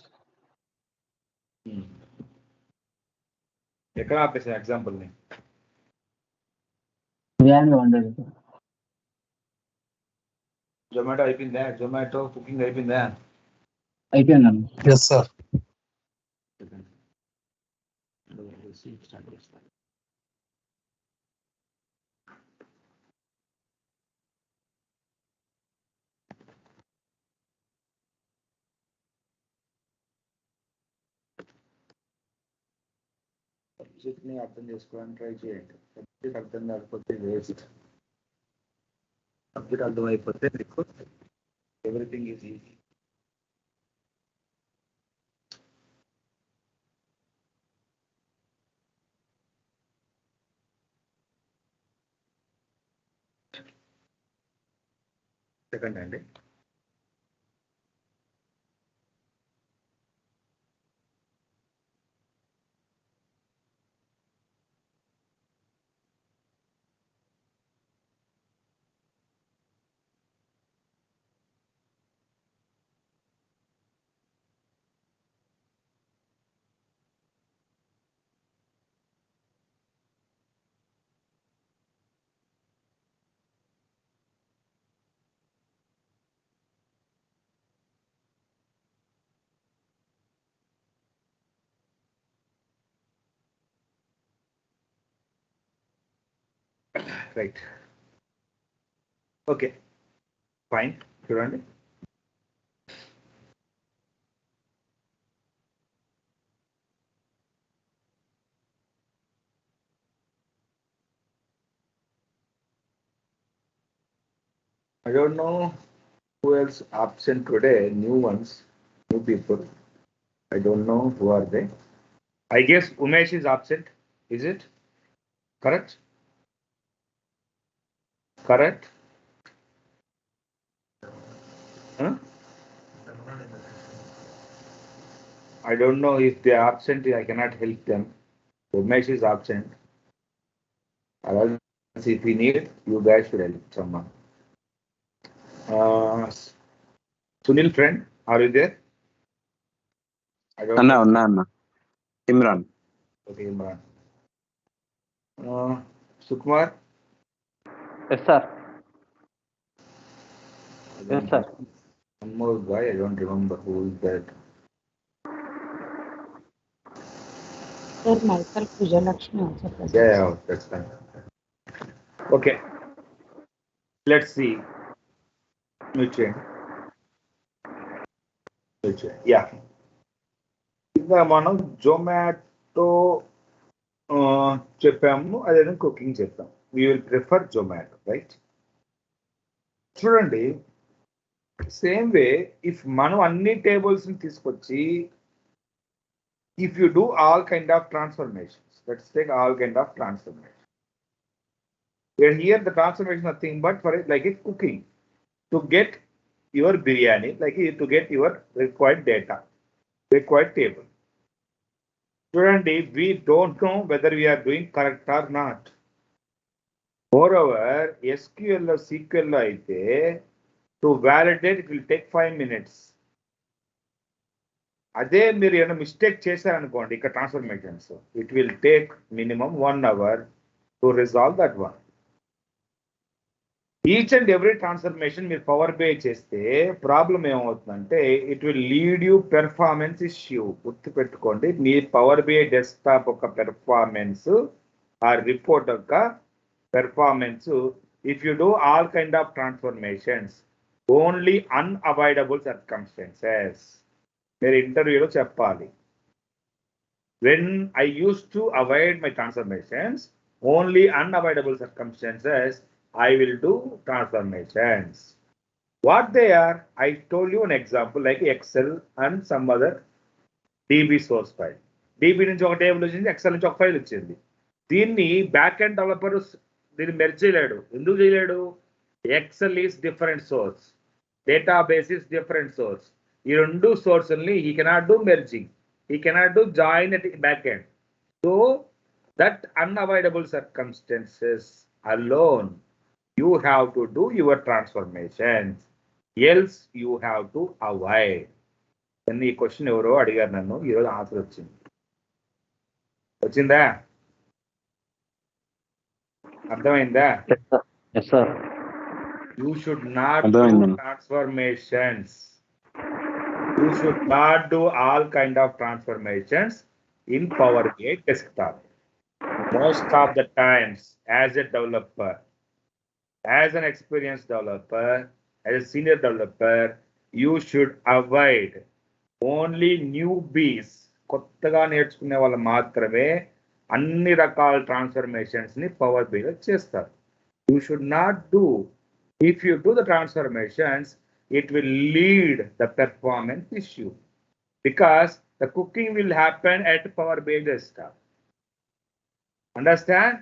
[SPEAKER 1] ఎక్కడ ఆపేసా ఎగ్జాంపుల్ ని?
[SPEAKER 6] బిర్యానీ వండేది.
[SPEAKER 1] జొమాటో అయిపోయిందా? జొమాటో కుకింగ్ అయిపోయిందా?
[SPEAKER 6] అయిపోయిందన్న.
[SPEAKER 2] Yes sir.
[SPEAKER 1] సబ్జెక్ట్ ని అర్థం చేసుకోవడానికి ట్రై చేయండి. అర్థం కాకపోతే వేస్ట్. సబ్జెక్ట్ అర్థమైపోతే మీకు ఎవ్రీథింగ్ ఈజ్ ఈజీ. సెకండ్ అండి. Right, okay, fine. చూడండి, I don't know who else absent today. New ones, new people. I don't know who are they. I guess Umesh is absent. Is it correct? Correct. Huh? I don't know if they are absent. I cannot help them. Umesh is absent. Or else if we need, you guys should help someone. Sunil, friend, are you there? I don't know.
[SPEAKER 3] Anna. Imran.
[SPEAKER 1] Okay, Imran. Sukumar?
[SPEAKER 3] Yes, sir. Yes, sir.
[SPEAKER 1] One more guy, I don't remember who is that.
[SPEAKER 5] Sir, Michael Pujalakshmi also present.
[SPEAKER 1] Yeah, that's fine. Okay. Let's see. Nutrient. Yeah. ఇంకా మనం జొమాటో చెప్పాము, అదే cooking చెప్పాం. We will prefer Zomato, right? చూడండి, same way if మనం అన్ని tables తీసుకొచ్చి if you do all kind of transformations, let's take all kind of transformation. Here the transformation nothing but for it like a cooking to get your biryani, like to get your required data, required table. Student, we don't know whether we are doing correct or not. Moreover, SQL or SQL aithe to validate it will take 5 minutes. అదే మీరు ఏమైనా mistake చేశారనుకోండి ఇక్కడ transformations, it will take minimum 1 hour to resolve that one. Each and every transformation మీరు power by చేస్తే problem ఏమవుతుందంటే it will lead you performance issue. గుర్తుపెట్టుకోండి, మీ power by desktop యొక్క పెర్ఫార్మెన్స్, ఆ రిపోర్ట్ యొక్క performance, if you do all kind of transformations only unavoidable circumstances. మీరు ఇంటర్వ్యూలో చెప్పాలి, when I used to avoid my transformations, only unavoidable circumstances, I will do transformations. What they are, I told you an example like Excel and some other DB source file. DB నుంచి ఒక table వచ్చింది, Excel నుంచి ఒక file వచ్చింది. దీన్ని back end developer దీన్ని merge చేయలేడు. ఎందుకు చేయలేడు? Excel is different source, database is different source. ఈ రెండు సోర్సుల్ని he cannot do merging, he cannot do join at back end. So that unavoidable circumstances alone you have to do your transformations, else you have to avoid. ఈ question ఎవరో అడిగారు నన్ను, ఈరోజు answer వచ్చిందా? అర్థమైందా?
[SPEAKER 3] Yes, sir.
[SPEAKER 1] You should not do
[SPEAKER 3] అర్థమైందండి.
[SPEAKER 1] transformations. You should not do all kind of transformations in Power BI desktop. Most of the times, as a developer, as an experienced developer, as a senior developer, you should avoid only newbies. కొత్తగా నేర్చుకునే వాళ్ళు మాత్రమే అన్ని రకాల transformations ని power below చేస్తారు. You should not do. If you do the transformations, it will lead the performance issue because the cooking will happen at Power BI desktop. Understand?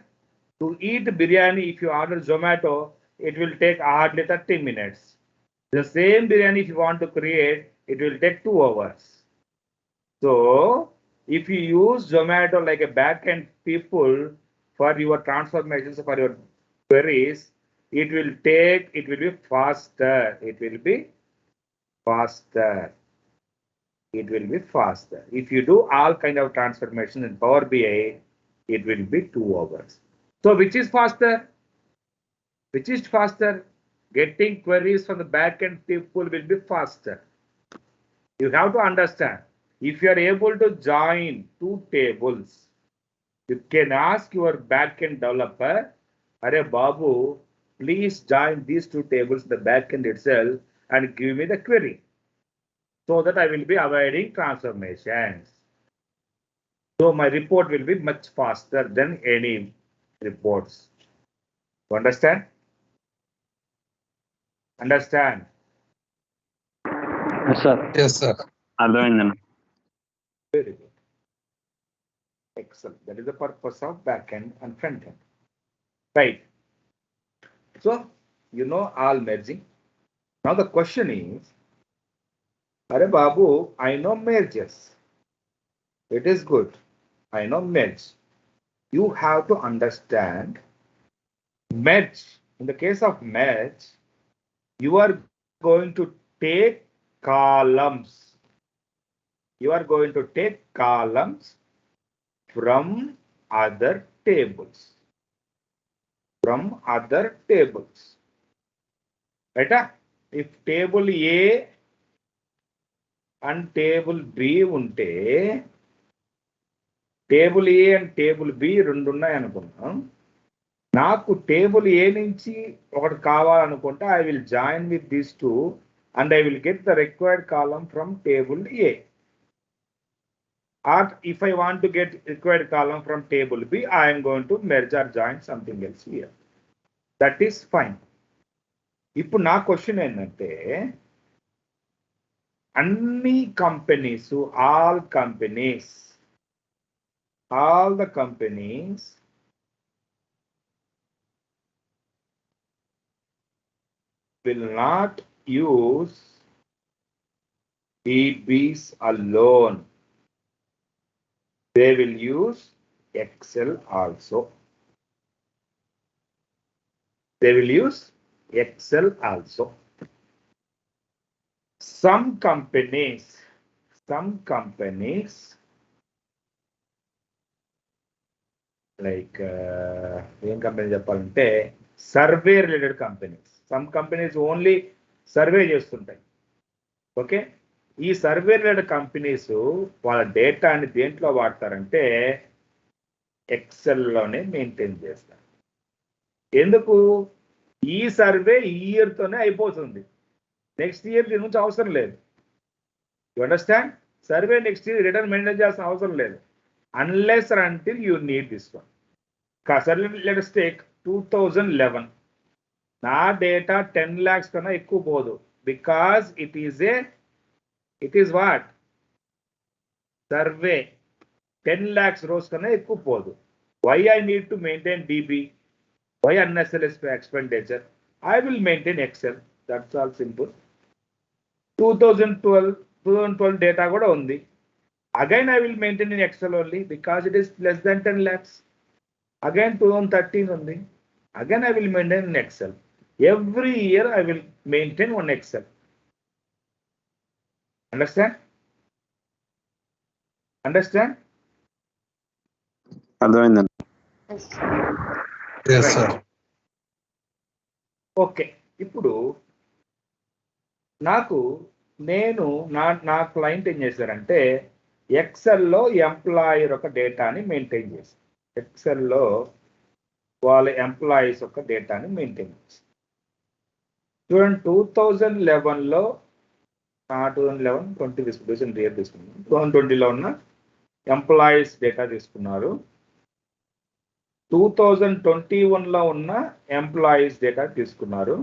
[SPEAKER 1] To eat biryani, if you order Zomato, it will take hardly 30 minutes. The same biryani, if you want to create, it will take 2 hours. So, if you use Zomato like a back-end people for your transformations, for your queries, it will be faster. It will be faster. If you do all kind of transformation in Power BI, it will be 2 hours. So which is faster? Getting queries from the backend people will be faster. You have to understand. If you are able to join 2 tables, you can ask your backend developer, "Arey Babu, please join these 2 tables in the backend itself and give me the query, so that I will be avoiding transformations. So my report will be much faster than any reports." You understand? Understand?
[SPEAKER 3] Yes, sir.
[SPEAKER 2] Yes, sir.
[SPEAKER 3] అర్థమైందన్న.
[SPEAKER 1] Very good. Excellent. That is the purpose of backend and frontend. Right. So, you know all merging. Now the question is, "Arey Babu, I know merges. It is good. I know merge." You have to understand merge. In the case of merge, you are going to take columns. You are going to take columns from other tables. Right? If table A and table B ఉంటే, table A and table B 2 ఉన్నాయి అనుకున్నాం. నాకు table A నుంచి ఒకటి కావాలనుకుంటే I will join with these 2 and I will get the required column from table A. Or if I want to get required column from table B, I am going to merge or join something else here. That is fine. ఇప్పుడు నా question ఏంటంటే, అన్ని companies, all the companies will not use DBs alone. They will use Excel also. Some companies like ఏం company చెప్పాలంటే, survey related companies. Some companies only survey చేస్తుంటాయి. Okay, ఈ survey related companies వాళ్ళ డేటాని దేంట్లో వాడతారంటే ఎక్సెల్లోనే మెయింటైన్ చేస్తారు. ఎందుకు? ఈ సర్వే ఈ ఇయర్తోనే అయిపోతుంది, నెక్స్ట్ ఇయర్ దీని నుంచి అవసరం లేదు. You understand? Survey next year return maintain చేయాల్సిన అవసరం లేదు, unless or until you need this one. Let us take 2011. నా డేటా 10 lakhs కన్నా ఎక్కువ పోదు, because it is what? Survey. 10 lakhs rows కన్నా ఎక్కువ పోదు. Why I need to maintain DB? Why unnecessary expenditure? I will maintain Excel. That's all simple. 2012 data కూడా ఉంది. Again I will maintain in Excel only because it is less than 10 lakhs. Again 2013 ఉంది. Again I will maintain in Excel. Every year I will maintain one Excel. Understand?
[SPEAKER 3] అర్థమైందన్న.
[SPEAKER 2] Yes, sir.
[SPEAKER 1] Okay, ఇప్పుడు నా client ఏం చేశారంటే, ఎక్సెల్లో employer ఒక డేటాని maintain చేశారు. ఎక్సెల్లో వాళ్ళ employees ఒక డేటాని మెయింటైన్ చేశారు. చూడండి, 2011లో 2020 తీసుకున్నాం, 2020లో ఉన్న ఎంప్లాయీస్ డేటా తీసుకున్నారు. 2021లో ఉన్న ఎంప్లాయీస్ డేటా తీసుకున్నారు.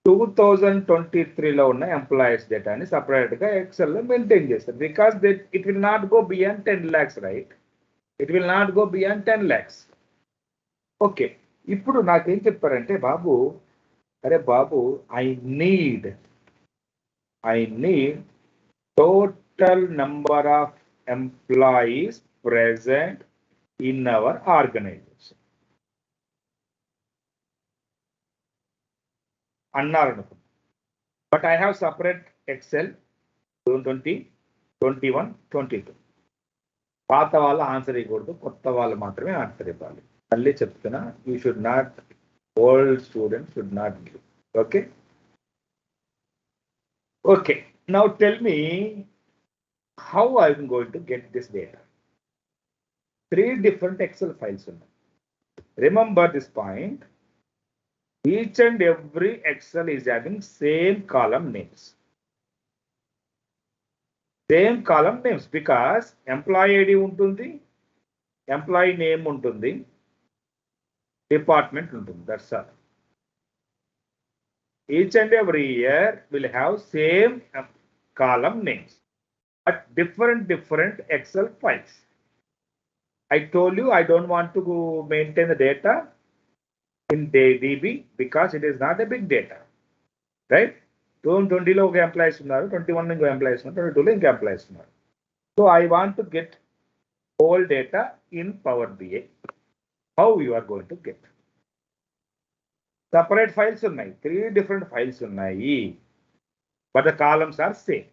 [SPEAKER 1] 2023లో ఉన్న ఎంప్లాయీస్ డేటాని సపరేట్ గా ఎక్సెల్ లో మెయింటైన్ చేస్తారు. Because it will not go beyond 10 lakhs, right? It will not go beyond 10 lakhs. Okay, ఇప్పుడు నాకేం చెప్పారంటే, బాబు I need total number of employees present in our organization అన్నారు అనుకో. But I have separate Excel 2020, 21, 22. పాత వాళ్ళు answer ఇవ్వకూడదు, కొత్త వాళ్ళు మాత్రమే ఆన్సర్ ఇవ్వాలి. మళ్ళీ చెప్తున్నా, you should not, old student should not give. Okay okay, now tell me how I'm going to get this data. 3 different Excel files ఉన్నాయి. Remember this point. Each and every Excel is having same column names. Same column names because employee ID ఉంటుంది, employee name ఉంటుంది, department ఉంటుంది. That's all. Each and every year will have same column names, but different Excel files. I told you I don't want to maintain the data in DB because it is not a big data, right? 2020లో ఒక employees ఉన్నారు, 21లో ఇంకో employees ఉన్నారు, 22లో ఇంకో employees ఉన్నారు. So I want to get whole data in power BI. How you are going to get? Separate files ఉన్నాయి, 3 different files ఉన్నాయి, but the columns are same.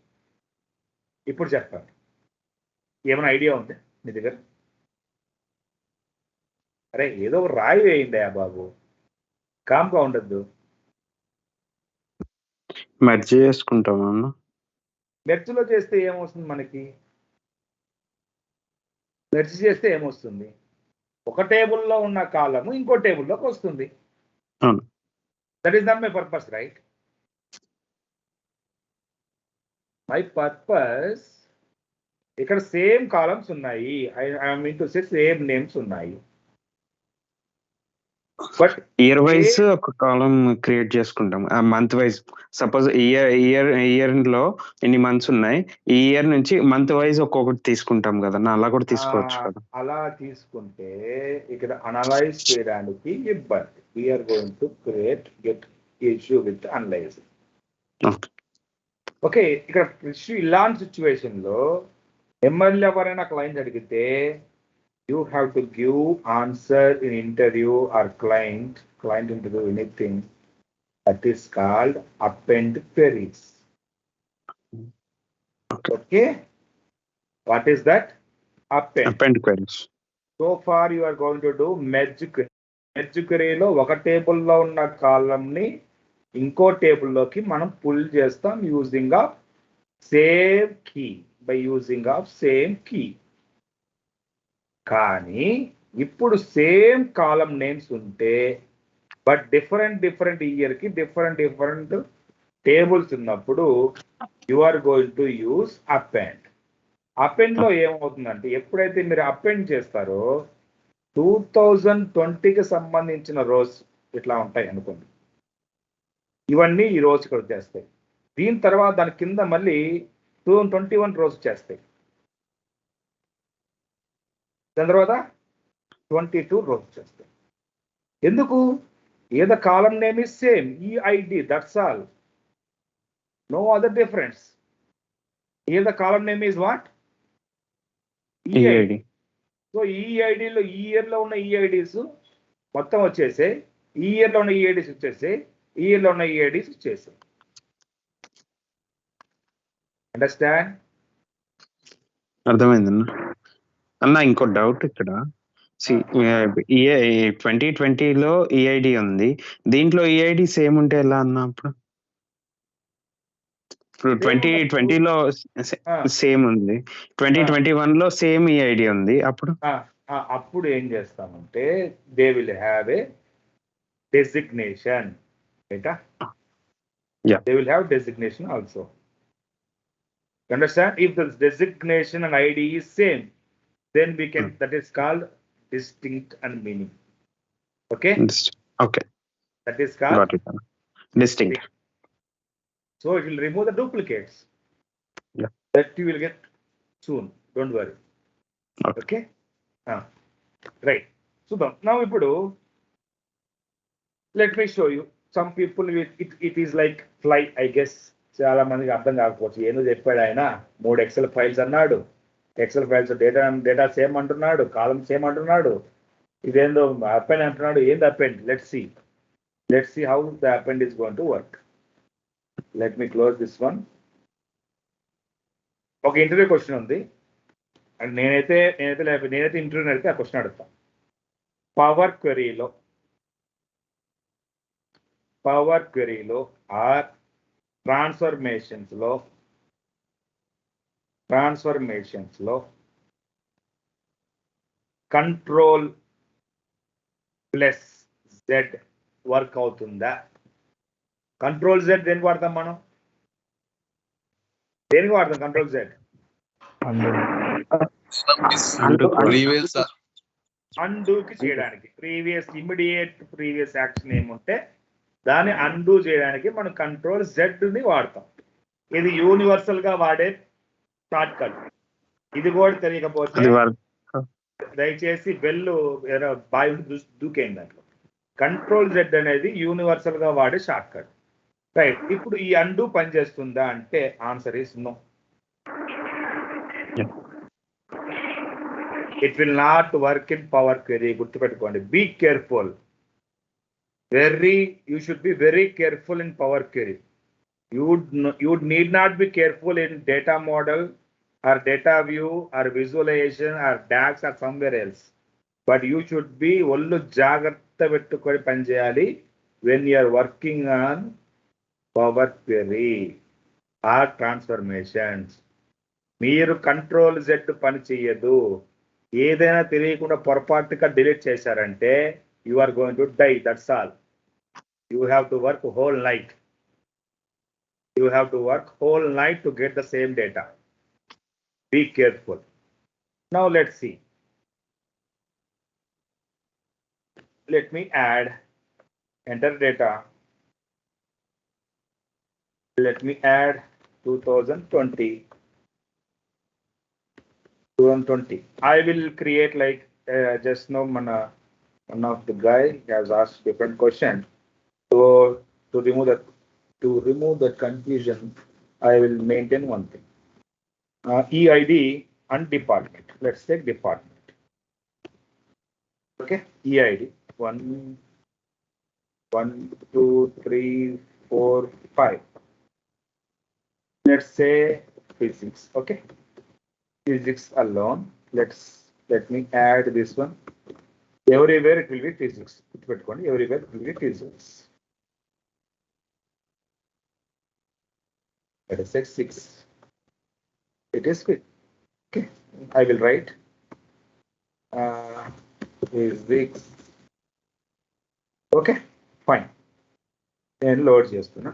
[SPEAKER 1] ఇప్పుడు చెప్పండి, ఏమైనా ఐడియా ఉంది మీ దగ్గర? అరే ఏదో ఒక రాయి వేయండి బాబు, కామ్గా ఉండద్దు.
[SPEAKER 3] మెర్జ్ చేసుకుంటాం అన్న.
[SPEAKER 1] మెర్జ్లో చేస్తే ఏమొస్తుంది మనకి? మెర్జ్ చేస్తే ఏమొస్తుంది? ఒక టేబుల్లో ఉన్న కాలము ఇంకో టేబుల్లోకి వస్తుంది.
[SPEAKER 3] అవును.
[SPEAKER 1] That is not my purpose, right? My purpose ఇక్కడ సేమ్ కాలమ్స్ ఉన్నాయి, I mean to say same names ఉన్నాయి. బట్
[SPEAKER 3] ఇయర్ వైజ్ ఒక కాలం క్రియేట్ చేసుకుంటాం, మంత్ వైజ్. సపోజ్ ఇయర్ లో ఎన్ని మంత్స్ ఉన్నాయి, ఈ ఇయర్ నుంచి మంత్ వైజ్ ఒక్కొక్కటి తీసుకుంటాం కదా, అలా కూడా తీసుకోవచ్చు కదా.
[SPEAKER 1] అలా తీసుకుంటే ఇక్కడ అనలైజ్ చేయడానికి ఇబ్బంది. We are going to get issue with analyse. Okay, ఇక్కడ ఇష్యూ ఇలాంటి సిచ్యువేషన్ లో ఎమ్మెల్యే ఎవరైనా క్లయింట్ అడిగితే you have to give answer in interview or client interview, anything that is called append queries. Okay, what is that? Append
[SPEAKER 3] queries.
[SPEAKER 1] So far you are going to do merge query. Merge query లో ఒక table లో ఉన్న column ని ఇంకో table లోకి మనం pull చేస్తాం using of same key, by using of same key. కానీ ఇప్పుడు సేమ్ కాలమ్ నేమ్స్ ఉంటే, బట్ డిఫరెంట్ ఇయర్ కి డిఫరెంట్ టేబుల్స్ ఉన్నప్పుడు you are going to use append. Append లో ఏమవుతుందంటే, ఎప్పుడైతే మీరు అపెండ్ చేస్తారో 2020కి సంబంధించిన రోస్ ఇట్లా ఉంటాయి అనుకోండి, ఇవన్నీ ఈ రోజు ఇక్కడ వచ్చేస్తాయి. దీని తర్వాత దాని కింద మళ్ళీ 2021 రోస్ చేస్తాయి, దాని తర్వాత 22 రోస్ చేస్తాయి. ఎందుకు? ఏదో column name is same, EID, that's all, no other difference. ఏదో column name is what? EID. So ఈఐడిలో ఈ ఇయర్ లో ఉన్న ఈఐడిస్ మొత్తం వచ్చేసే, ఈ ఇయర్ లో ఉన్న ఈఐడిస్ వచ్చేసే, ఈ ఇయర్ లో ఉన్న ఈఐడిస్ వచ్చేసే. అండర్స్టాండ్?
[SPEAKER 3] అర్థమైందన్న. అన్న ఇంకో డౌట్ ఇక్కడ, 2020లో ఈఐడి ఉంది, దీంట్లో ఈఐడి సేమ్ ఉంటే ఎలా అన్న? ఇప్పుడు 2020లో సేమ్ ఉంది, 2021లో సేమ్ ఈఐడి ఉంది,
[SPEAKER 1] అప్పుడు ఏం చేస్తామంటే they will have a designation. They will have designation also. Understand? If the designation and ID is same, then we can, that is called distinct and meaning. Okay,
[SPEAKER 3] Okay,
[SPEAKER 1] that is called
[SPEAKER 3] got it. Distinct.
[SPEAKER 1] so it will remove the duplicates.
[SPEAKER 3] Yeah.
[SPEAKER 1] That you will get soon, don't worry.
[SPEAKER 3] Okay.
[SPEAKER 1] Right. So now ipudu let me show you. Some people it is like fly, I guess. చాలా మందికి అర్థం కాకపోవచ్చు. ఏందో చెప్పాడు ఆయన, 3 XL files అన్నాడు. XL files data same అంటున్నాడు, కాలం same అంటున్నాడు, ఇదేందో అపెండ్ అంటున్నాడు. ఏంది append? Let's see how the append is going to work. Let me close this one. ఒక ఇంటర్వ్యూ క్వశ్చన్ ఉంది, అండ్ నేనైతే ఇంటర్వ్యూ అడిగితే ఆ క్వశ్చన్ అడుగుతాను. పవర్ క్వెరీలో ఆర్ ట్రాన్స్ఫర్మేషన్స్ లో కంట్రోల్ ప్లస్ జెడ్ వర్క్ అవుతుందా? కంట్రోల్ జెడ్ దేనికి వాడతాం మనం? దేనికి వాడతాం కంట్రోల్ జెడ్? అన్డూకి చేయడానికి. ఇమ్మీడియట్ ప్రీవియస్ యాక్షన్ ఏముంటే దాన్ని అన్డూ చేయడానికి మనం కంట్రోల్ జెడ్ ని వాడతాం. ఇది యూనివర్సల్ గా వాడే షార్ట్ కట్. ఇది కూడా తెలియకపోతే దయచేసి బెల్లు బాయ్ దూకేయండి దాంట్లో. కంట్రోల్ జెడ్ అనేది యూనివర్సల్ గా వాడే షార్ట్ కట్. రైట్. ఇప్పుడు ఈ అన్డూ పనిచేస్తుందా అంటే answer is no. It will not work in power query. గుర్తుపెట్టుకోండి. Be careful. You should be very careful in Power Query. You need not be careful in data model or data view or visualization or DAX or somewhere else. But you should be ఒళ్ళు జాగ్రత్త పెట్టుకొని పనిచేయాలి when you are working on Power Query or transformations. మీరు control Z పని చేయదు. ఏదైనా తెలియకుండా పొరపాటుగా డిలీట్ చేశారంటే you are going to die, that's all. You have to work whole night. To get the same data. Be careful. Now let's see. Let me enter data. Let me add 2020. I will create like just now one of the guy has asked different question. So to remove that confusion, I will maintain one thing. EID and department. Let's take department. Okay. EID 1, 2, 3, 4, 5. Let's say physics. Okay. Physics alone. Let me add this one. Everywhere it will be physics. Everywhere it will be physics. Let us say 6. It is fit. Okay. I will write physics. Okay. Fine. Then load చేస్తున్నా.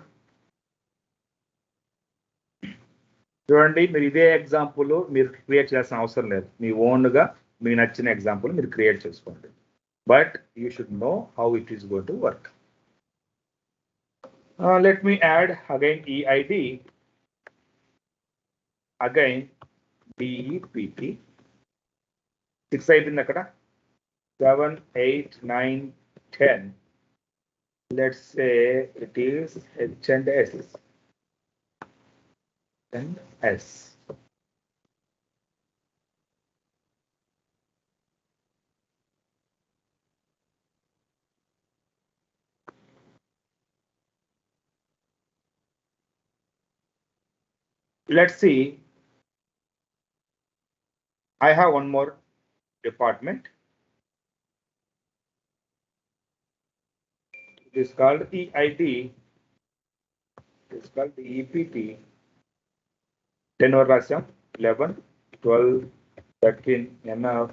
[SPEAKER 1] చూడండి, మీరు ఇదే example మీరు create చేయాల్సిన అవసరం లేదు. మీ ఓన్గా మీకు నచ్చిన ఎగ్జాంపుల్ మీరు క్రియేట్ చేసుకోండి. But you should know how it is going to work. Let me add again EID, again DEPT. 6 అయిపోయింది అక్కడ. 7, 8, 9, 10. Let's say it is H&S. Let's see. I have one more department. It is called EID. It is called EPT. 10 over 11, 12, 13, enough.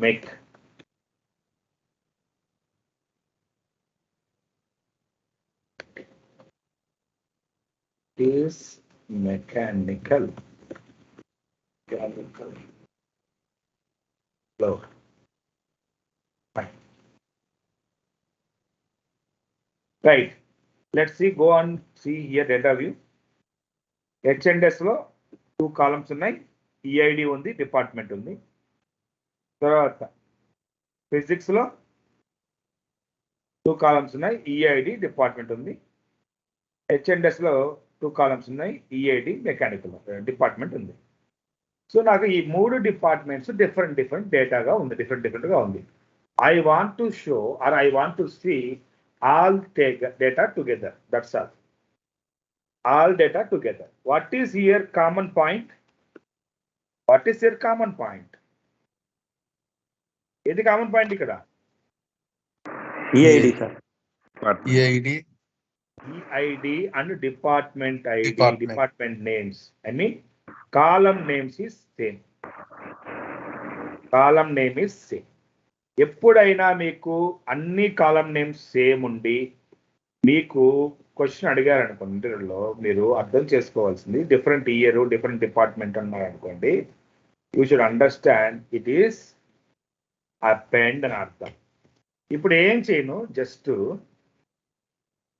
[SPEAKER 1] Make. Is mechanical. lower. Fine. Right. Let's see, go on, see here data view. H&S లో 2 columns ఉన్నాయి, EID ఉంది, department ఉంది. తర్వాత physics లో 2 columns ఉన్నాయి, EID department ఉంది. H&S లో 2 columns ఉన్నాయి, EID మెకానికల్ డిపార్ట్మెంట్ ఉంది. సో నాకు ఈ 3 డిపార్ట్మెంట్స్ డిఫరెంట్ డేటాగా ఉంది, డిఫరెంట్ గా ఉంది. I want to show or I want to see all data together. That's all. All data together. What is here common point? What is your common point? ఏది common point ఇక్కడ?
[SPEAKER 3] EID sir.
[SPEAKER 2] EID
[SPEAKER 1] EID and department ID,
[SPEAKER 2] Department.
[SPEAKER 1] department names. I mean, column names is same. Column name is same. ఎప్పుడైనా మీకు అన్ని కాలం names same ఉండి మీకు question అడిగారు అనుకోండి ఇంటర్వ్యూలో, మీరు అర్థం చేసుకోవాల్సింది డిఫరెంట్ ఇయర్ డిఫరెంట్ డిపార్ట్మెంట్ అన్నారు అనుకోండి, you should understand it is append అని అర్థం. ఇప్పుడు ఏం చేయను, జస్ట్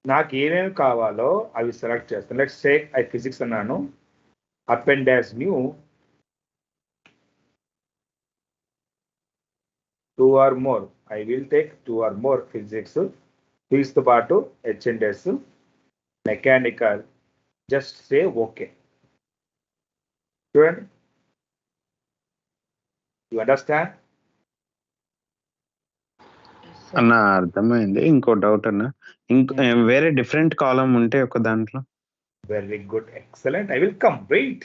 [SPEAKER 1] నాకు ఏమేమి కావాలో అవి సెలెక్ట్ చేస్తాను. లెట్స్ సే ఐ ఫిజిక్స్ అన్నాను, append as new 2 or more. I will take 2 or more physics, physics తో పాటు H&S, mechanical, just say okay. చూడండి, యు అండర్స్టాండ్?
[SPEAKER 3] అన్న అర్థమైంది. ఇంకో డౌట్ అన్న, ఇంకో వేరే డిఫరెంట్ కాలం ఉంటే ఒక దాంట్లో.
[SPEAKER 1] Very good, excellent. I will come, wait,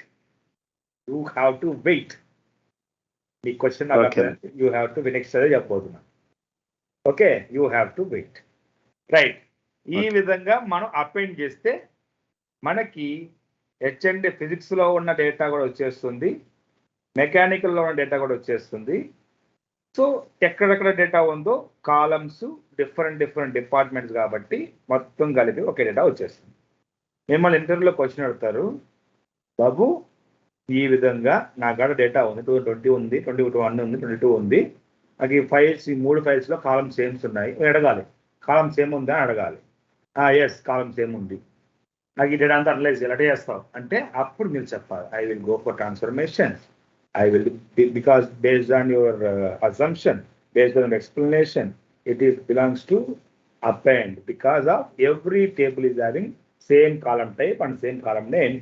[SPEAKER 1] you have to wait. మీ question you have to next అదే చెప్పబోతున్నా. Okay, you have to wait. Right. ఈ విధంగా మనం అపెండ్ చేస్తే మనకి H&D ఫిజిక్స్ లో ఉన్న డేటా కూడా వచ్చేస్తుంది, మెకానికల్ లో ఉన్న డేటా కూడా వచ్చేస్తుంది. సో ఎక్కడెక్కడ డేటా ఉందో కాలమ్స్ డిఫరెంట్ డిపార్ట్మెంట్స్ కాబట్టి మొత్తం కలిపి ఒకే డేటా వచ్చేస్తుంది. మిమ్మల్ని ఇంటర్వ్యూలో క్వశ్చన్ అడుగుతారు, బాబు ఈ విధంగా నా కాడ డేటా ఉంది, 2020 ఉంది, 21 ఉంది, 22 ఉంది, నాకు ఈ ఫైల్స్, ఈ 3 ఫైల్స్ లో కాలమ్ సేమ్స్ ఉన్నాయి, అడగాలి. కాలమ్ సేమ్ ఉందా అని అడగాలి. ఎస్, కాలమ్ సేమ్ ఉంది, నాకు ఈ డేటా అంతా అనలైజ్ ఎలా చేస్తావు అంటే అప్పుడు మీరు చెప్పాలి, I will go for transformation. I will, because based on your assumption, based on your explanation, it is belongs to append, because of every table is having same column type and same column name.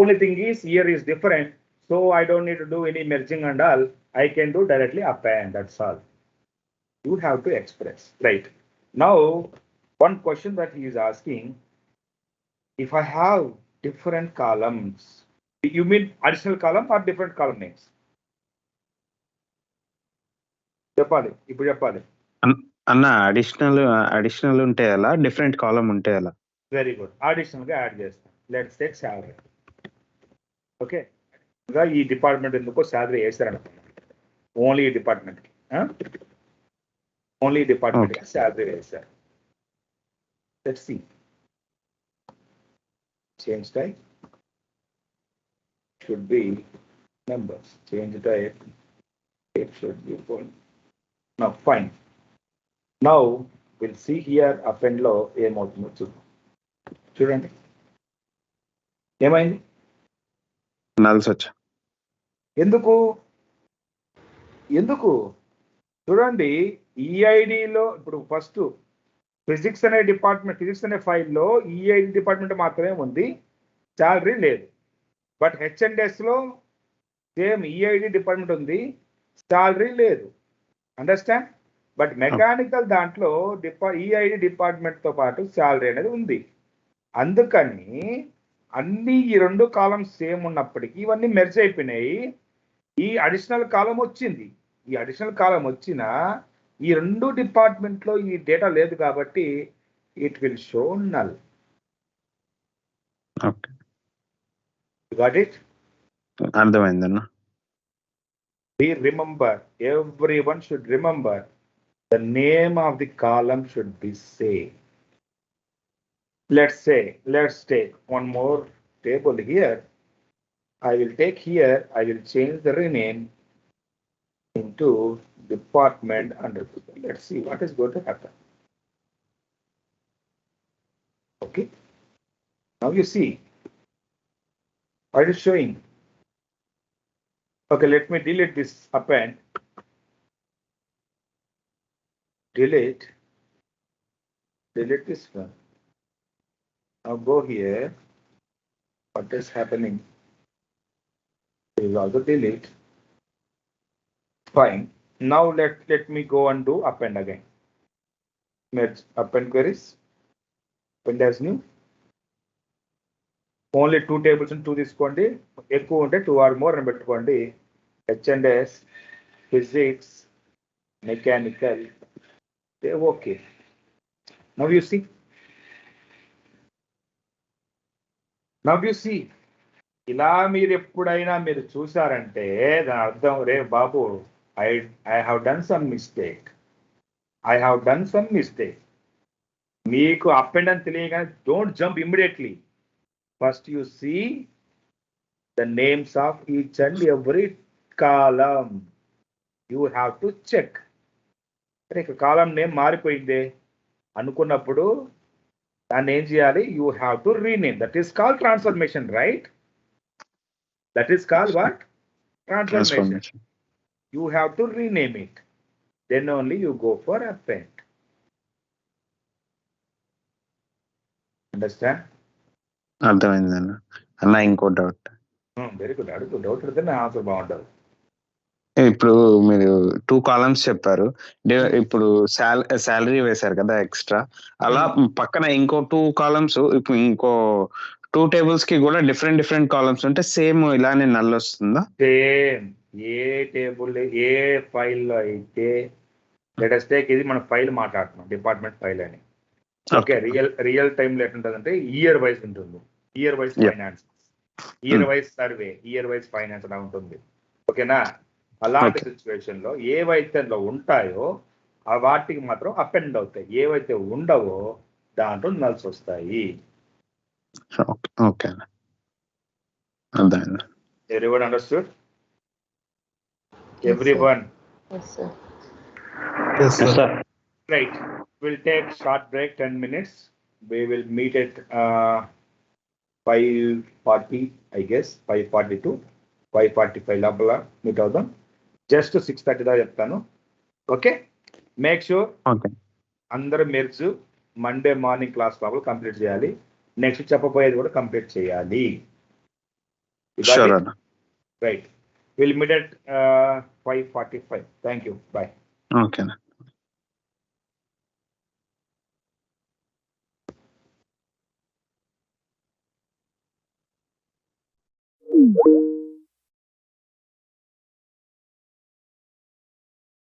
[SPEAKER 1] Only thing is here is different, so I don't need to do any merging and all. I can do directly append. That's all. You have to express, right? Now, one question that he is asking: if I have different columns, you mean additional column or different column names? చెప్పాలి, ఇప్పుడు చెప్పాలి.
[SPEAKER 3] అన్న additional ఉంటే ఎలా, different column ఉంటే ఎలా?
[SPEAKER 1] Very good, additional గా add చేస్తాం. Let's take salary. ఓకే, ఇంకా ఈ డిపార్ట్మెంట్ ఎందుకో శాలరీ వేస్తారనుకున్నాం, ఓన్లీ ఈ డిపార్ట్మెంట్ కి, ఓన్లీ డిపార్ట్మెంట్ కి శాలరీ వేస్తారు. Let's see, change type should be numbers, change type, it should be full. Now fine, now we'll see here append లో ఏమవుతుందో చూద్దాం. చూడండి ఏమైంది,
[SPEAKER 3] నల్స్ వచ్చా.
[SPEAKER 1] ఎందుకు చూడండి, ఈఐడిలో ఇప్పుడు ఫస్ట్ ఫిజిక్స్ అనే డిపార్ట్మెంట్, ఫిజిక్స్ అనే ఫైల్లో ఈఐడి డిపార్ట్మెంట్ మాత్రమే ఉంది, శాలరీ లేదు. బట్ H&S లో సేమ్ ఈఐడి డిపార్ట్మెంట్ ఉంది, శాలరీ లేదు. అండర్స్టాండ్? బట్ మెకానికల్ దాంట్లో ఈఐడి డిపార్ట్మెంట్ తో పాటు శాలరీ అనేది ఉంది. అందుకని అన్ని ఈ 2 కాలమ్స్ సేమ్ ఉన్నప్పటికీ ఇవన్నీ మెర్జ్ అయిపోయినాయి. ఈ అడిషనల్ కాలం వచ్చింది, ఈ అడిషనల్ కాలం వచ్చిన ఈ 2 డిపార్ట్మెంట్ లో ఈ డేటా లేదు కాబట్టి it will show null.
[SPEAKER 3] Okay,
[SPEAKER 1] Got it?
[SPEAKER 3] అర్థమైందన్న.
[SPEAKER 1] Remember, everyone should remember the name of the column should be same. Let's take one more table here. I will take here, I will change the rename. into department under people. Let's see what is going to happen. Okay. Now you see what is showing. Okay, let me delete this append. Delete this one. Now go here. What is happening? We will also delete. Fine. Now let me go and do append again. Merge append queries. Append as new. Only 2 tables and 2 తీసుకోండి. ఎక్కువ ఉంటే 2 or more అని పెట్టుకోండి. H&S, physics, mechanical. Okay. Now you see. ఇలా మీరు ఎప్పుడైనా మీరు చూసారంటే దాని అర్థం రే బాబు I have done some mistake. మీకు అప్ అండ్ అని తెలియగానే don't jump immediately. First you see the names of each and every column. You have to check. అరే ఇక కాలం నేమ్ మారిపోయిందే అనుకున్నప్పుడు దాన్ని ఏం చేయాలి? You have to rename. That is called transformation, right? That is called what? Transformation. You have to rename it. Then only you go for append. Understand?
[SPEAKER 3] అర్థమైందన్న. అన్న ఇంకో doubt.
[SPEAKER 1] Very good. అడుగు doubt అడితే నా ఆన్సర్ బాగుంటుంది.
[SPEAKER 3] ఇప్పుడు మీరు 2 columns చెప్పారు. ఇప్పుడు సాలరీ వేశారు కదా ఎక్స్ట్రా. అలా పక్కన ఇంకో 2 కాలమ్స్ ఇప్పుడు ఇంకో 2 టేబుల్స్ కి కూడా డిఫరెంట్ కాలమ్స్ ఉంటే సేమ్ ఇలానే నల్ వస్తుందా?
[SPEAKER 1] సేమ్ ఏ టేబుల్ ఏ ఫైల్లో అయితే లెట్ us టేక్ ఇది మన ఫైల్ మాట్లాడుతున్నాం, డిపార్ట్మెంట్ ఫైల్ అని. ఓకే, రియల్ టైంలో ఎట్లుంటుందంటే ఇయర్ వైజ్ ఉంటుంది. Year wise finance, year wise survey, year wise finance అలా ఉంటుంది. ఓకేనా? అలాంటి సిచ్యువేషన్ లో ఏవైతే అందులో ఉంటాయో ఆ వాటికి మాత్రం అపెండ్ అవుతాయి. ఏవైతే ఉండవో దాంట్లో నల్స్ వస్తాయి.
[SPEAKER 3] ఓకే అర్థమైంది.
[SPEAKER 1] Everyone understood? Everyone?
[SPEAKER 5] Yes, sir.
[SPEAKER 2] Yes, sir.
[SPEAKER 1] Right. We'll take short break, 10 minutes. We will meet at 5:40, I guess, 5:42, 5:45 లోపల మీట్ అవుదాం. జస్ట్ 6:30 దాకా చెప్తాను. ఓకే, మేక్ షూర్ అందరూ మెర్జ్ మండే మార్నింగ్ క్లాస్ లోపల కంప్లీట్ చేయాలి. నెక్స్ట్ చెప్పబోయేది కూడా కంప్లీట్ చేయాలి. Right. We'll meet at 5:45. Thank you. Bye.
[SPEAKER 3] Okay.